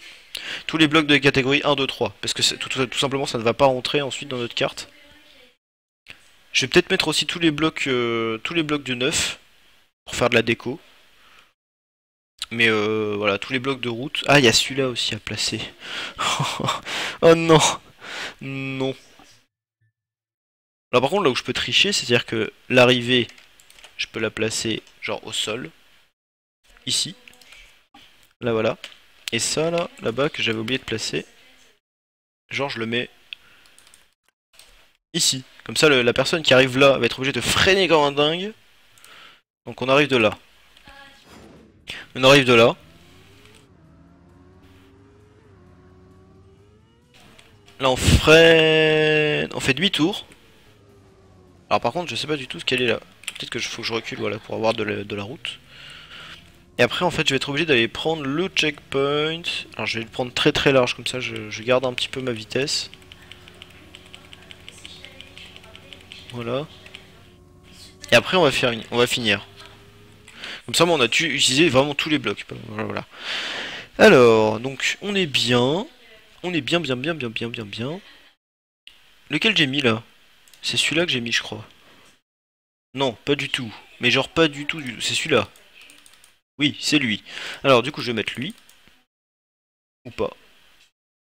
Tous les blocs de catégorie 1, 2, 3. Parce que tout simplement, ça ne va pas rentrer ensuite dans notre carte. Je vais peut-être mettre aussi tous les blocs du 9 pour faire de la déco. Mais voilà, tous les blocs de route. Ah, il y a celui-là aussi à placer. Oh non, non. Alors par contre, là où je peux tricher, c'est-à-dire que l'arrivée, je peux la placer genre au sol, ici. Là voilà. Et ça là, là-bas que j'avais oublié de placer, genre je le mets ici. Comme ça, la personne qui arrive là va être obligée de freiner comme un dingue. Donc on arrive de là. On arrive de là. Là on freine, on fait demi-tour. Alors par contre, je sais pas du tout ce qu'elle est là. Peut-être que faut que je recule, voilà, pour avoir de la route. Et après, en fait, je vais être obligé d'aller prendre le checkpoint. Alors, je vais le prendre très très large, comme ça, je garde un petit peu ma vitesse. Voilà. Et après, on va finir. Comme ça, on a utilisé vraiment tous les blocs. Voilà. Alors, donc, on est bien. On est bien, bien, bien, bien, bien, bien, bien. Lequel j'ai mis là? C'est celui-là que j'ai mis, je crois. Non, pas du tout. Mais genre pas du tout, c'est celui-là. Oui, c'est lui. Alors, du coup, je vais mettre lui. Ou pas.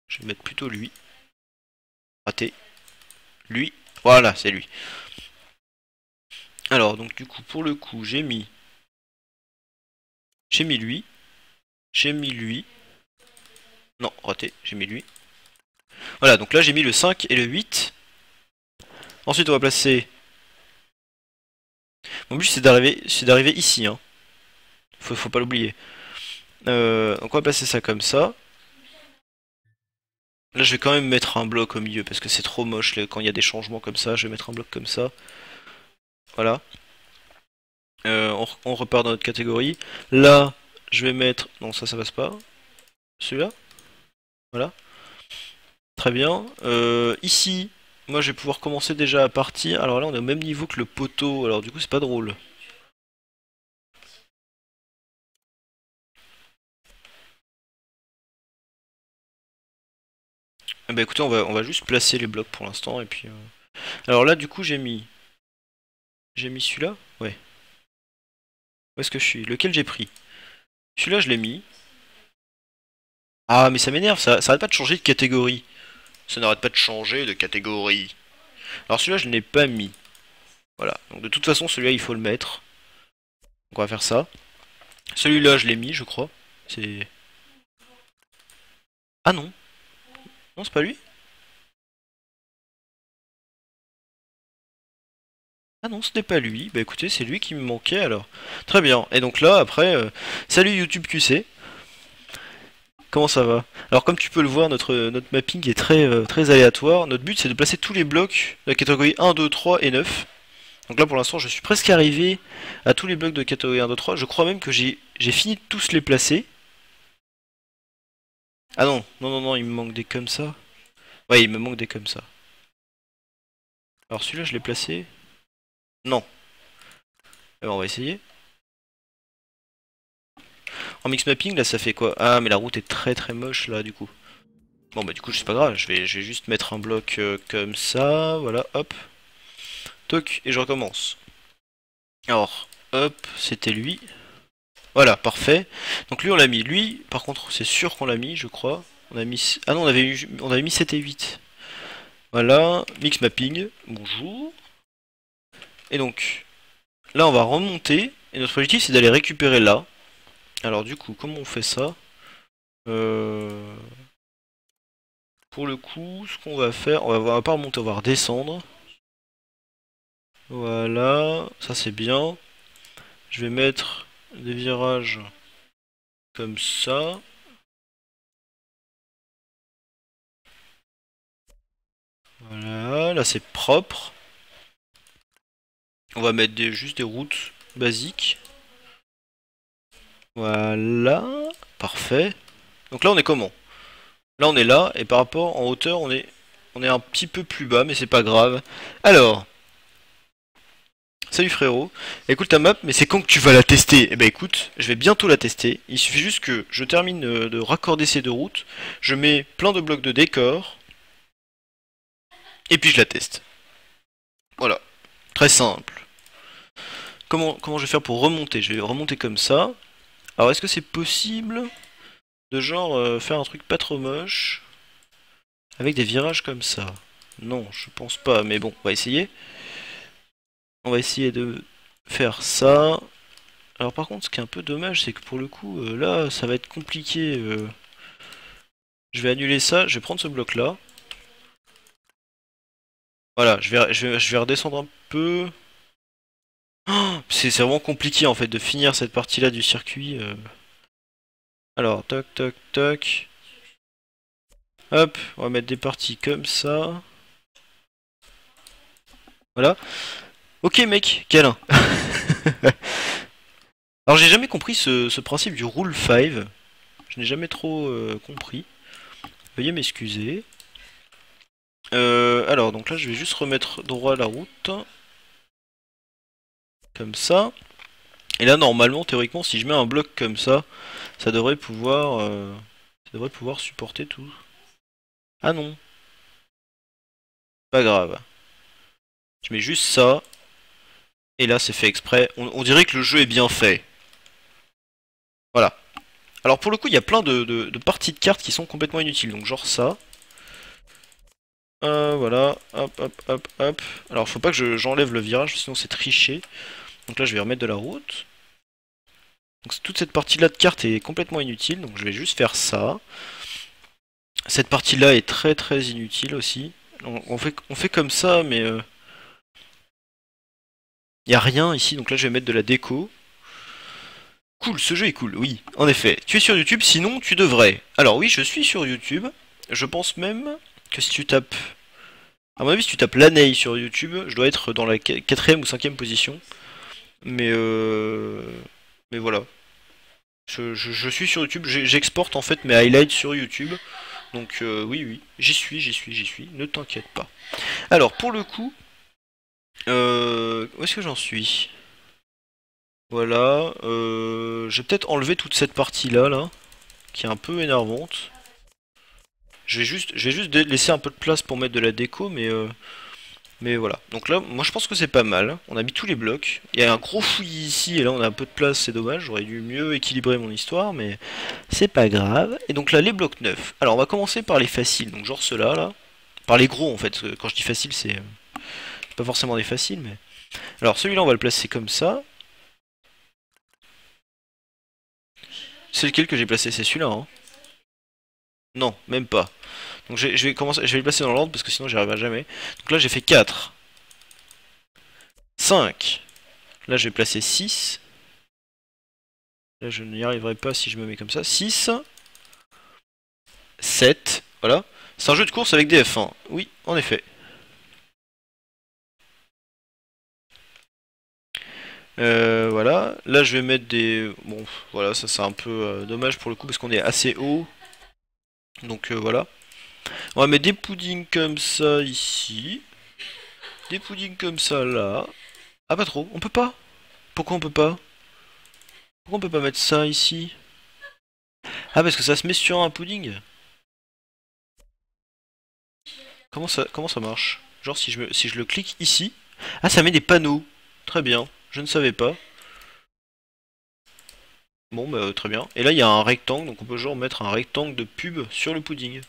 Je vais mettre plutôt lui. Raté. Lui. Voilà, c'est lui. Alors, donc du coup, pour le coup, j'ai mis lui. J'ai mis lui. Non, raté, j'ai mis lui. Voilà, donc là j'ai mis le 5 et le 8. Ensuite on va placer... Mon but c'est d'arriver ici, hein. Faut pas l'oublier. Donc on va placer ça comme ça. Là je vais quand même mettre un bloc au milieu parce que c'est trop moche quand il y a des changements comme ça. Je vais mettre un bloc comme ça. Voilà. On repart dans notre catégorie. Là je vais mettre... Non, ça passe pas. Celui-là. Voilà. Très bien. Ici, moi je vais pouvoir commencer déjà à partir. Alors là on est au même niveau que le poteau, alors du coup c'est pas drôle. Eh bah écoutez, on va juste placer les blocs pour l'instant et puis... Alors là du coup j'ai mis... J'ai mis celui-là? Ouais. Où est-ce que je suis? Lequel j'ai pris? Celui-là, je l'ai mis. Ah, mais ça m'énerve, ça arrête pas de changer de catégorie. Ça n'arrête pas de changer de catégorie. Alors celui-là, je ne l'ai pas mis. Voilà. Donc de toute façon, celui-là, il faut le mettre. Donc on va faire ça. Celui-là, je l'ai mis, je crois. C'est... Ah non. Non, c'est pas lui. Ah non, ce n'est pas lui. Bah écoutez, c'est lui qui me manquait alors. Très bien. Et donc là, après, salut YouTube QC. Comment ça va? Alors comme tu peux le voir, notre mapping est très aléatoire. Notre but c'est de placer tous les blocs de la catégorie 1, 2, 3 et 9. Donc là pour l'instant je suis presque arrivé à tous les blocs de catégorie 1, 2, 3. Je crois même que j'ai fini de tous les placer. Ah non, non, non, non, il me manque des comme ça. Ouais, il me manque des comme ça. Alors celui-là je l'ai placé. Non. Alors on va essayer. En mix mapping là ça fait quoi? Ah mais la route est très moche là du coup. Bon bah du coup c'est pas grave, je vais juste mettre un bloc comme ça, voilà, hop. Toc, et je recommence. Alors, hop, c'était lui. Voilà, parfait. Donc lui on l'a mis. Lui, par contre, c'est sûr qu'on l'a mis, je crois. On a mis... Ah non, on avait mis 7 et 8. Voilà, mix mapping, bonjour. Et donc, là on va remonter. Et notre objectif c'est d'aller récupérer là. Alors du coup, comment on fait ça? Pour le coup, ce qu'on va faire, on va pas remonter, on va redescendre. Voilà, ça c'est bien. Je vais mettre des virages comme ça. Voilà, là c'est propre. On va mettre juste des routes basiques. Voilà, parfait. Donc là on est comment? Là on est là, et par rapport en hauteur on est un petit peu plus bas, mais c'est pas grave. Alors, salut frérot. Écoute ta map, mais c'est quand que tu vas la tester? Eh ben écoute, je vais bientôt la tester. Il suffit juste que je termine de raccorder ces deux routes. Je mets plein de blocs de décor. Et puis je la teste. Voilà, très simple. Comment je vais faire pour remonter? Je vais remonter comme ça. Alors est-ce que c'est possible de genre faire un truc pas trop moche avec des virages comme ça? Non, je pense pas, mais bon, on va essayer. On va essayer de faire ça. Alors par contre, ce qui est un peu dommage, c'est que pour le coup, là, ça va être compliqué. Je vais annuler ça, je vais prendre ce bloc-là. Voilà, je vais redescendre un peu. Oh, c'est vraiment compliqué en fait de finir cette partie-là du circuit. Alors, toc, toc, toc. Hop, on va mettre des parties comme ça. Voilà. Ok mec, câlin. Alors j'ai jamais compris ce principe du rule 5. Je n'ai jamais trop compris. Veuillez m'excuser. Alors donc là je vais juste remettre droit la route. Comme ça. Et là normalement, théoriquement, si je mets un bloc comme ça devrait pouvoir supporter tout. Ah non. Pas grave. Je mets juste ça. Et là c'est fait exprès. On dirait que le jeu est bien fait. Voilà. Alors pour le coup, il y a plein de parties de cartes qui sont complètement inutiles. Donc genre ça. Voilà. Hop, hop, hop, hop. Alors faut pas que j'enlève le virage, sinon c'est tricher. Donc là je vais remettre de la route. Donc toute cette partie là de carte est complètement inutile. Donc je vais juste faire ça. Cette partie là est très inutile aussi. On fait comme ça, mais il n'y a rien ici. Donc là je vais mettre de la déco. Cool, ce jeu est cool, oui, en effet. Tu es sur YouTube, sinon tu devrais. Alors oui, je suis sur YouTube. Je pense même que si tu tapes... À mon avis, si tu tapes l'année sur YouTube, je dois être dans la 4ème ou 5ème position. Mais voilà. Je suis sur YouTube, j'exporte en fait mes highlights sur YouTube. Donc oui, j'y suis, ne t'inquiète pas. Alors, pour le coup... où est-ce que j'en suis? Voilà, je vais peut-être enlever toute cette partie-là, là, qui est un peu énervante. Je vais juste laisser un peu de place pour mettre de la déco, mais Mais voilà. Donc là, moi je pense que c'est pas mal. On a mis tous les blocs. Il y a un gros fouillis ici, et là on a un peu de place, c'est dommage. J'aurais dû mieux équilibrer mon histoire, mais c'est pas grave. Et donc là, les blocs neufs. Alors on va commencer par les faciles, donc genre ceux-là, là. Par les gros en fait. Quand je dis facile, c'est pas forcément des faciles, mais. Alors celui-là, on va le placer comme ça. C'est lequel que j'ai placé? C'est celui-là, hein? Non, même pas. Donc je vais commencer, je vais le placer dans l'ordre parce que sinon j'y arriverai jamais. Donc là j'ai fait 4, 5. Là je vais placer 6. Là je n'y arriverai pas si je me mets comme ça. 6, 7. Voilà. C'est un jeu de course avec des F1. Oui, en effet. Voilà. Là je vais mettre des... Bon, voilà, ça c'est un peu dommage pour le coup parce qu'on est assez haut. Donc voilà. On va mettre des puddings comme ça ici. Des puddings comme ça là. Ah pas trop, on peut pas. Pourquoi on peut pas? Pourquoi on peut pas mettre ça ici? Ah parce que ça se met sur un pudding. Comment ça marche? Genre si je le clique ici. Ah ça met des panneaux. Très bien, je ne savais pas. Bon bah très bien. Et là il y a un rectangle, donc on peut genre mettre un rectangle de pub sur le pudding.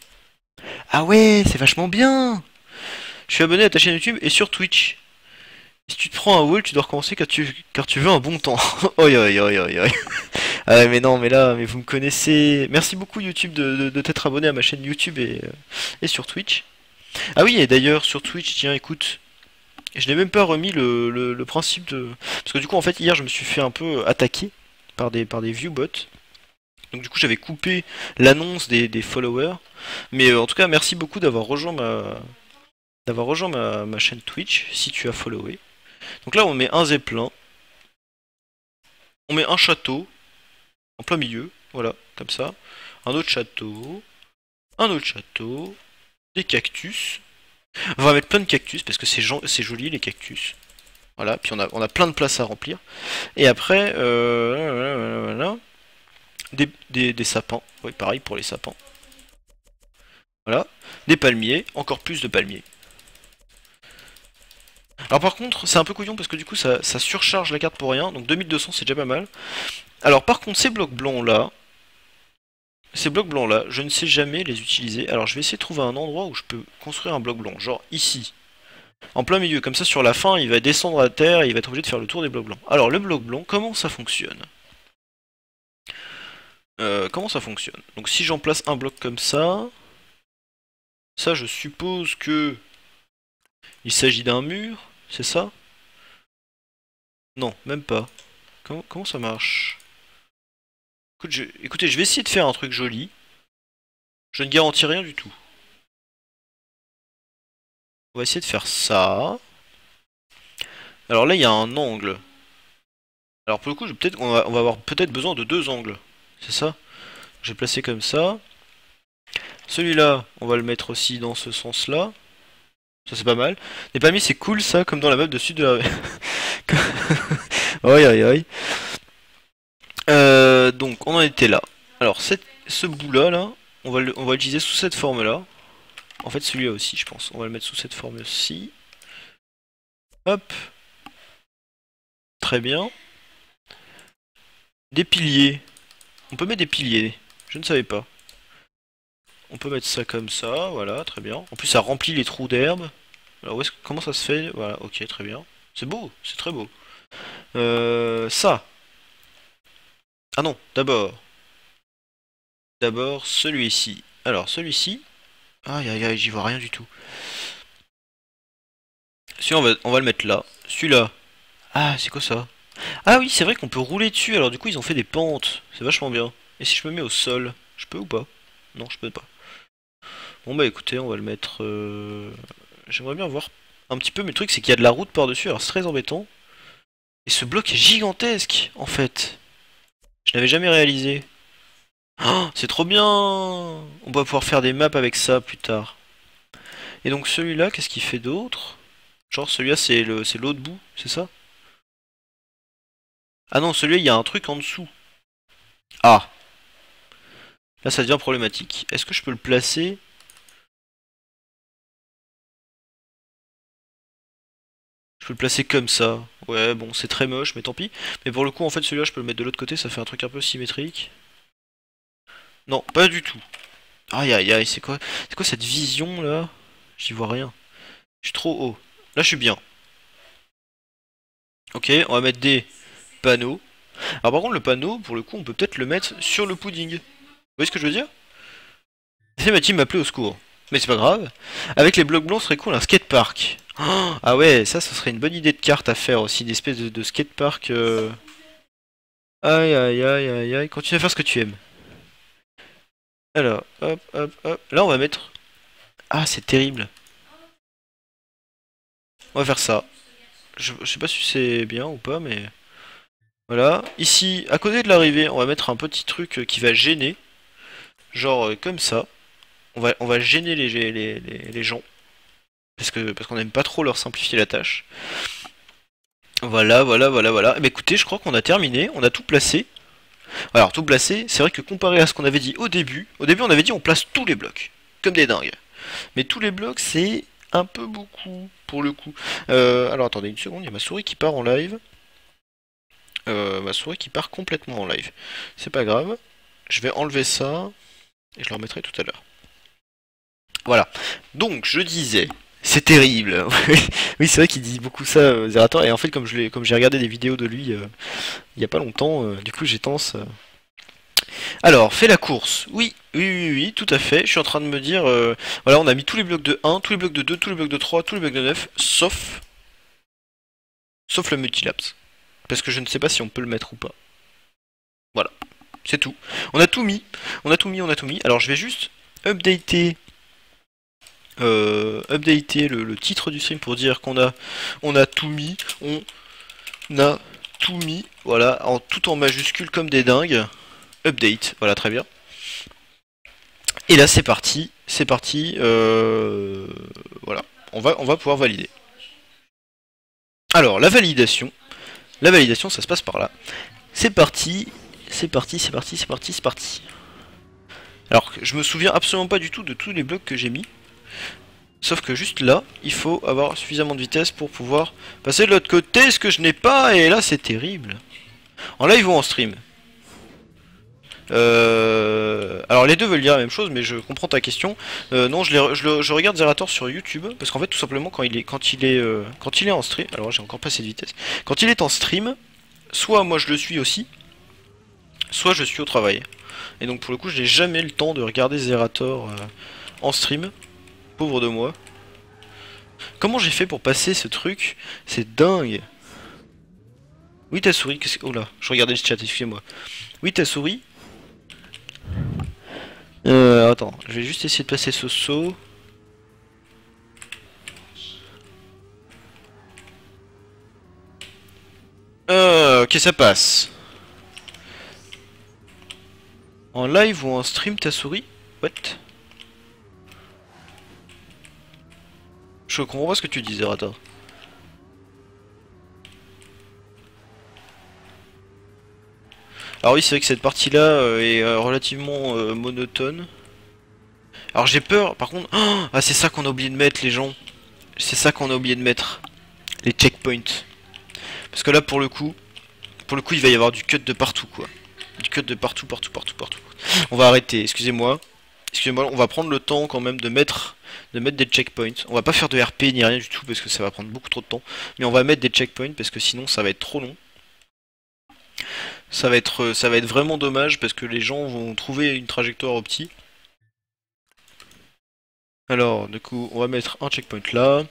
Ah ouais, c'est vachement bien. Je suis abonné à ta chaîne YouTube et sur Twitch. Si tu te prends un wall, tu dois recommencer car tu veux un bon temps. Oi oi oi oi oi. Ah ouais, mais non, mais là, mais vous me connaissez. Merci beaucoup YouTube de t'être abonné à ma chaîne YouTube et sur Twitch. Ah oui, et d'ailleurs sur Twitch, tiens, écoute, je n'ai même pas remis le principe de... Parce que du coup, en fait, hier, je me suis fait un peu attaquer par des viewbots. Donc du coup, j'avais coupé l'annonce des followers. Mais en tout cas, merci beaucoup d'avoir rejoint ma chaîne Twitch, si tu as followé. Donc là, on met un zeppelin, on met un château, en plein milieu, voilà, comme ça. Un autre château, des cactus. On va mettre plein de cactus parce que c'est joli les cactus. Voilà, puis on a plein de place à remplir. Et après, voilà, des sapins. Oui, pareil pour les sapins. Voilà, des palmiers, encore plus de palmiers. Alors par contre, c'est un peu couillon parce que du coup ça surcharge la carte pour rien. Donc 2200 c'est déjà pas mal. Alors par contre, ces blocs blancs là, je ne sais jamais les utiliser. Alors je vais essayer de trouver un endroit où je peux construire un bloc blanc. Genre ici. En plein milieu, comme ça sur la fin, il va descendre à terre et il va être obligé de faire le tour des blocs blancs. Alors le bloc blanc, comment ça fonctionne? Comment ça fonctionne? Donc si j'en place un bloc comme ça je suppose que il s'agit d'un mur, c'est ça? Non, même pas. Comment ça marche? Écoutez, je vais essayer de faire un truc joli. Je ne garantis rien du tout. On va essayer de faire ça. Alors là, il y a un angle. Alors pour le coup, on va avoir peut-être besoin de deux angles. C'est ça? Je vais placer comme ça. Celui-là, on va le mettre aussi dans ce sens-là. Ça c'est pas mal. Les palmiers c'est cool ça, comme dans la map de sud de la... Oi oi oi. Donc on en était là. Alors ce bout-là, là, on va l'utiliser sous cette forme-là. En fait celui-là aussi je pense. On va le mettre sous cette forme-ci. Hop. Très bien. Des piliers. On peut mettre des piliers. Je ne savais pas. On peut mettre ça comme ça, voilà, très bien. En plus ça remplit les trous d'herbe. Alors comment ça se fait? Voilà, ok, très bien. C'est beau, c'est très beau. Ça. Ah non, d'abord celui-ci. Alors celui-ci. Aïe aïe aïe, j'y vois rien du tout. Celui-là, on va le mettre là. Celui-là. Ah, c'est quoi ça? Ah oui, c'est vrai qu'on peut rouler dessus. Alors du coup, ils ont fait des pentes. C'est vachement bien. Et si je me mets au sol, je peux ou pas? Non, je peux pas. Bon bah écoutez, on va le mettre... J'aimerais bien voir un petit peu, mais le truc c'est qu'il y a de la route par-dessus, alors c'est très embêtant. Et ce bloc est gigantesque, en fait. Je n'avais jamais réalisé. Oh, c'est trop bien! On va pouvoir faire des maps avec ça plus tard. Et donc celui-là, qu'est-ce qu'il fait d'autre? Genre celui-là c'est l'autre bout, c'est ça? Ah non, celui-là il y a un truc en dessous. Ah! Là ça devient problématique. Est-ce que je peux le placer? Je peux le placer comme ça. Ouais, bon, c'est très moche, mais tant pis. Mais pour le coup, en fait, celui-là, je peux le mettre de l'autre côté, ça fait un truc un peu symétrique. Non, pas du tout. Aïe aïe aïe, c'est quoi cette vision là? J'y vois rien. Je suis trop haut. Là, je suis bien. Ok, on va mettre des panneaux. Alors par contre, le panneau, pour le coup, on peut peut-être le mettre sur le pudding. Vous voyez ce que je veux dire? C'est ma team m'appeler au secours. Mais c'est pas grave. Avec les blocs blancs, ce serait cool, un skatepark. Oh, ah ouais, ça serait une bonne idée de carte à faire aussi, d'espèce de skatepark. Aïe aïe aïe aïe aïe, continue à faire ce que tu aimes. Alors, hop hop hop. Là, on va mettre... Ah, c'est terrible. On va faire ça. Je sais pas si c'est bien ou pas, mais... Voilà. Ici, à côté de l'arrivée, on va mettre un petit truc qui va gêner. Genre comme ça. On va gêner les gens. Parce qu'on n'aime pas trop leur simplifier la tâche. Voilà, voilà, voilà, voilà. Eh bien, écoutez, je crois qu'on a terminé. On a tout placé. Alors, tout placé, c'est vrai que comparé à ce qu'on avait dit au début on avait dit on place tous les blocs. Comme des dingues. Mais tous les blocs, c'est un peu beaucoup, pour le coup. Alors, attendez une seconde, il y a ma souris qui part en live. Ma souris qui part complètement en live. C'est pas grave. Je vais enlever ça. Et je le remettrai tout à l'heure. Voilà. Donc, je disais, c'est terrible. Oui, c'est vrai qu'il dit beaucoup ça, Zerator. Et en fait, comme j'ai regardé des vidéos de lui il y a pas longtemps, du coup, j'ai tendance. Alors, fais la course. Oui, oui, oui, oui, tout à fait. Je suis en train de me dire, voilà, on a mis tous les blocs de 1, tous les blocs de 2, tous les blocs de 3, tous les blocs de 9, sauf le multilapse. Parce que je ne sais pas si on peut le mettre ou pas. Voilà, c'est tout. On a tout mis, on a tout mis, on a tout mis. Alors, je vais juste updater le titre du stream pour dire on a tout mis, on a tout mis, voilà, tout en majuscule comme des dingues. Update, voilà, très bien. Et là c'est parti, voilà, on va pouvoir valider. Alors la validation ça se passe par là. C'est parti, c'est parti, c'est parti, c'est parti, c'est parti. Alors je me souviens absolument pas du tout de tous les blocs que j'ai mis. Sauf que juste là, il faut avoir suffisamment de vitesse pour pouvoir passer de l'autre côté, ce que je n'ai pas, et là c'est terrible. En live ou en stream? Alors les deux veulent dire la même chose, mais je comprends ta question. Non, je regarde Zerator sur YouTube, parce qu'en fait tout simplement quand il est en stream, alors j'ai encore pas assez de vitesse. Quand il est en stream, soit moi je le suis aussi, soit je suis au travail. Et donc pour le coup, je n'ai jamais le temps de regarder Zerator en stream. Pauvre de moi. Comment j'ai fait pour passer ce truc? C'est dingue. Oui ta souris, oh là, je regardais le chat, excusez-moi. Oui ta souris. Attends, je vais juste essayer de passer ce saut. Ok, ça passe. En live ou en stream ta souris? What? Je comprends pas ce que tu dis, Zerator. Alors oui, c'est vrai que cette partie-là est relativement monotone. Alors j'ai peur, par contre... Oh, ah, c'est ça qu'on a oublié de mettre, les gens. C'est ça qu'on a oublié de mettre. Les checkpoints. Parce que là, pour le coup, il va y avoir du cut de partout, quoi. Du cut de partout, partout, partout, partout. On va arrêter, excusez-moi. Excusez-moi, on va prendre le temps quand même de mettre des checkpoints. On va pas faire de RP ni rien du tout parce que ça va prendre beaucoup trop de temps. Mais on va mettre des checkpoints parce que sinon ça va être trop long. Ça va être vraiment dommage parce que les gens vont trouver une trajectoire optique. Alors, du coup, on va mettre un checkpoint là.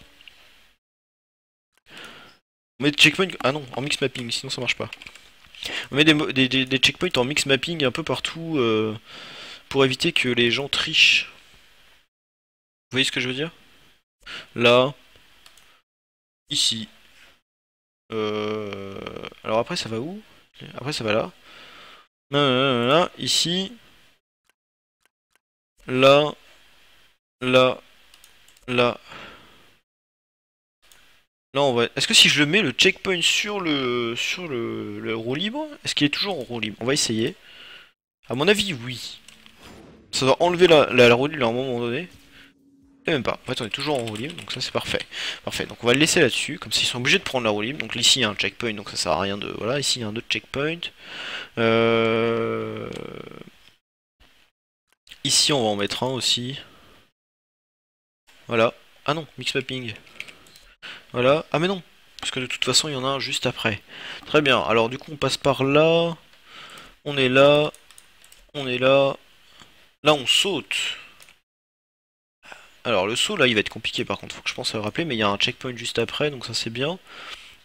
On met des checkpoints... Ah non, en mix mapping, sinon ça marche pas. On met des checkpoints en mix mapping un peu partout pour éviter que les gens trichent. Vous voyez ce que je veux dire? Là. Ici. Alors après ça va où? Après ça va là. Là, ici. Là. Là. Là. Là on va. Est-ce que si je le mets le checkpoint sur le roue libre, est-ce qu'il est toujours en roue libre? On va essayer. À mon avis oui. Ça doit enlever la roue libre à un moment donné. Et même pas. En fait, on est toujours en roue libre, donc ça c'est parfait. Parfait. Donc on va le laisser là-dessus, comme s'ils sont obligés de prendre la roue libre. Donc ici il y a un checkpoint, donc ça sert à rien de. Voilà, ici il y a un autre checkpoint. Ici on va en mettre un aussi. Voilà. Ah non, mix mapping. Voilà. Ah mais non, parce que de toute façon il y en a un juste après. Très bien. Alors du coup on passe par là. On est là. On est là. Là on saute. Alors le saut là il va être compliqué par contre, faut que je pense à le rappeler, mais il y a un checkpoint juste après, donc ça c'est bien.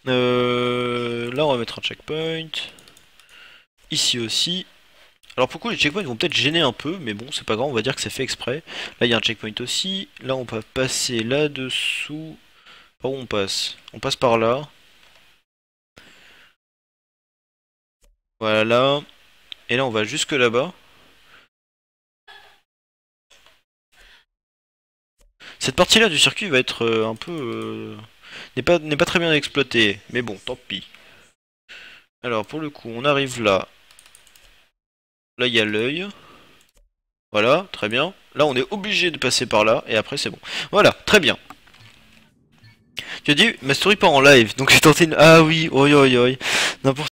Là on va mettre un checkpoint. Ici aussi. Alors pourquoi les checkpoints vont peut-être gêner un peu, mais bon c'est pas grave, on va dire que c'est fait exprès. Là il y a un checkpoint aussi. Là on peut passer là-dessous. Par où on passe? On passe par là. Voilà. Et là on va jusque là-bas. Cette partie-là du circuit va être un peu... n'est pas très bien exploitée. Mais bon, tant pis. Alors pour le coup, on arrive là. Là il y a l'œil. Voilà, très bien. Là on est obligé de passer par là. Et après c'est bon. Voilà, très bien. Tu as dit, ma story part en live. Donc j'ai tenté une... Ah oui, oi oi oi. N'importe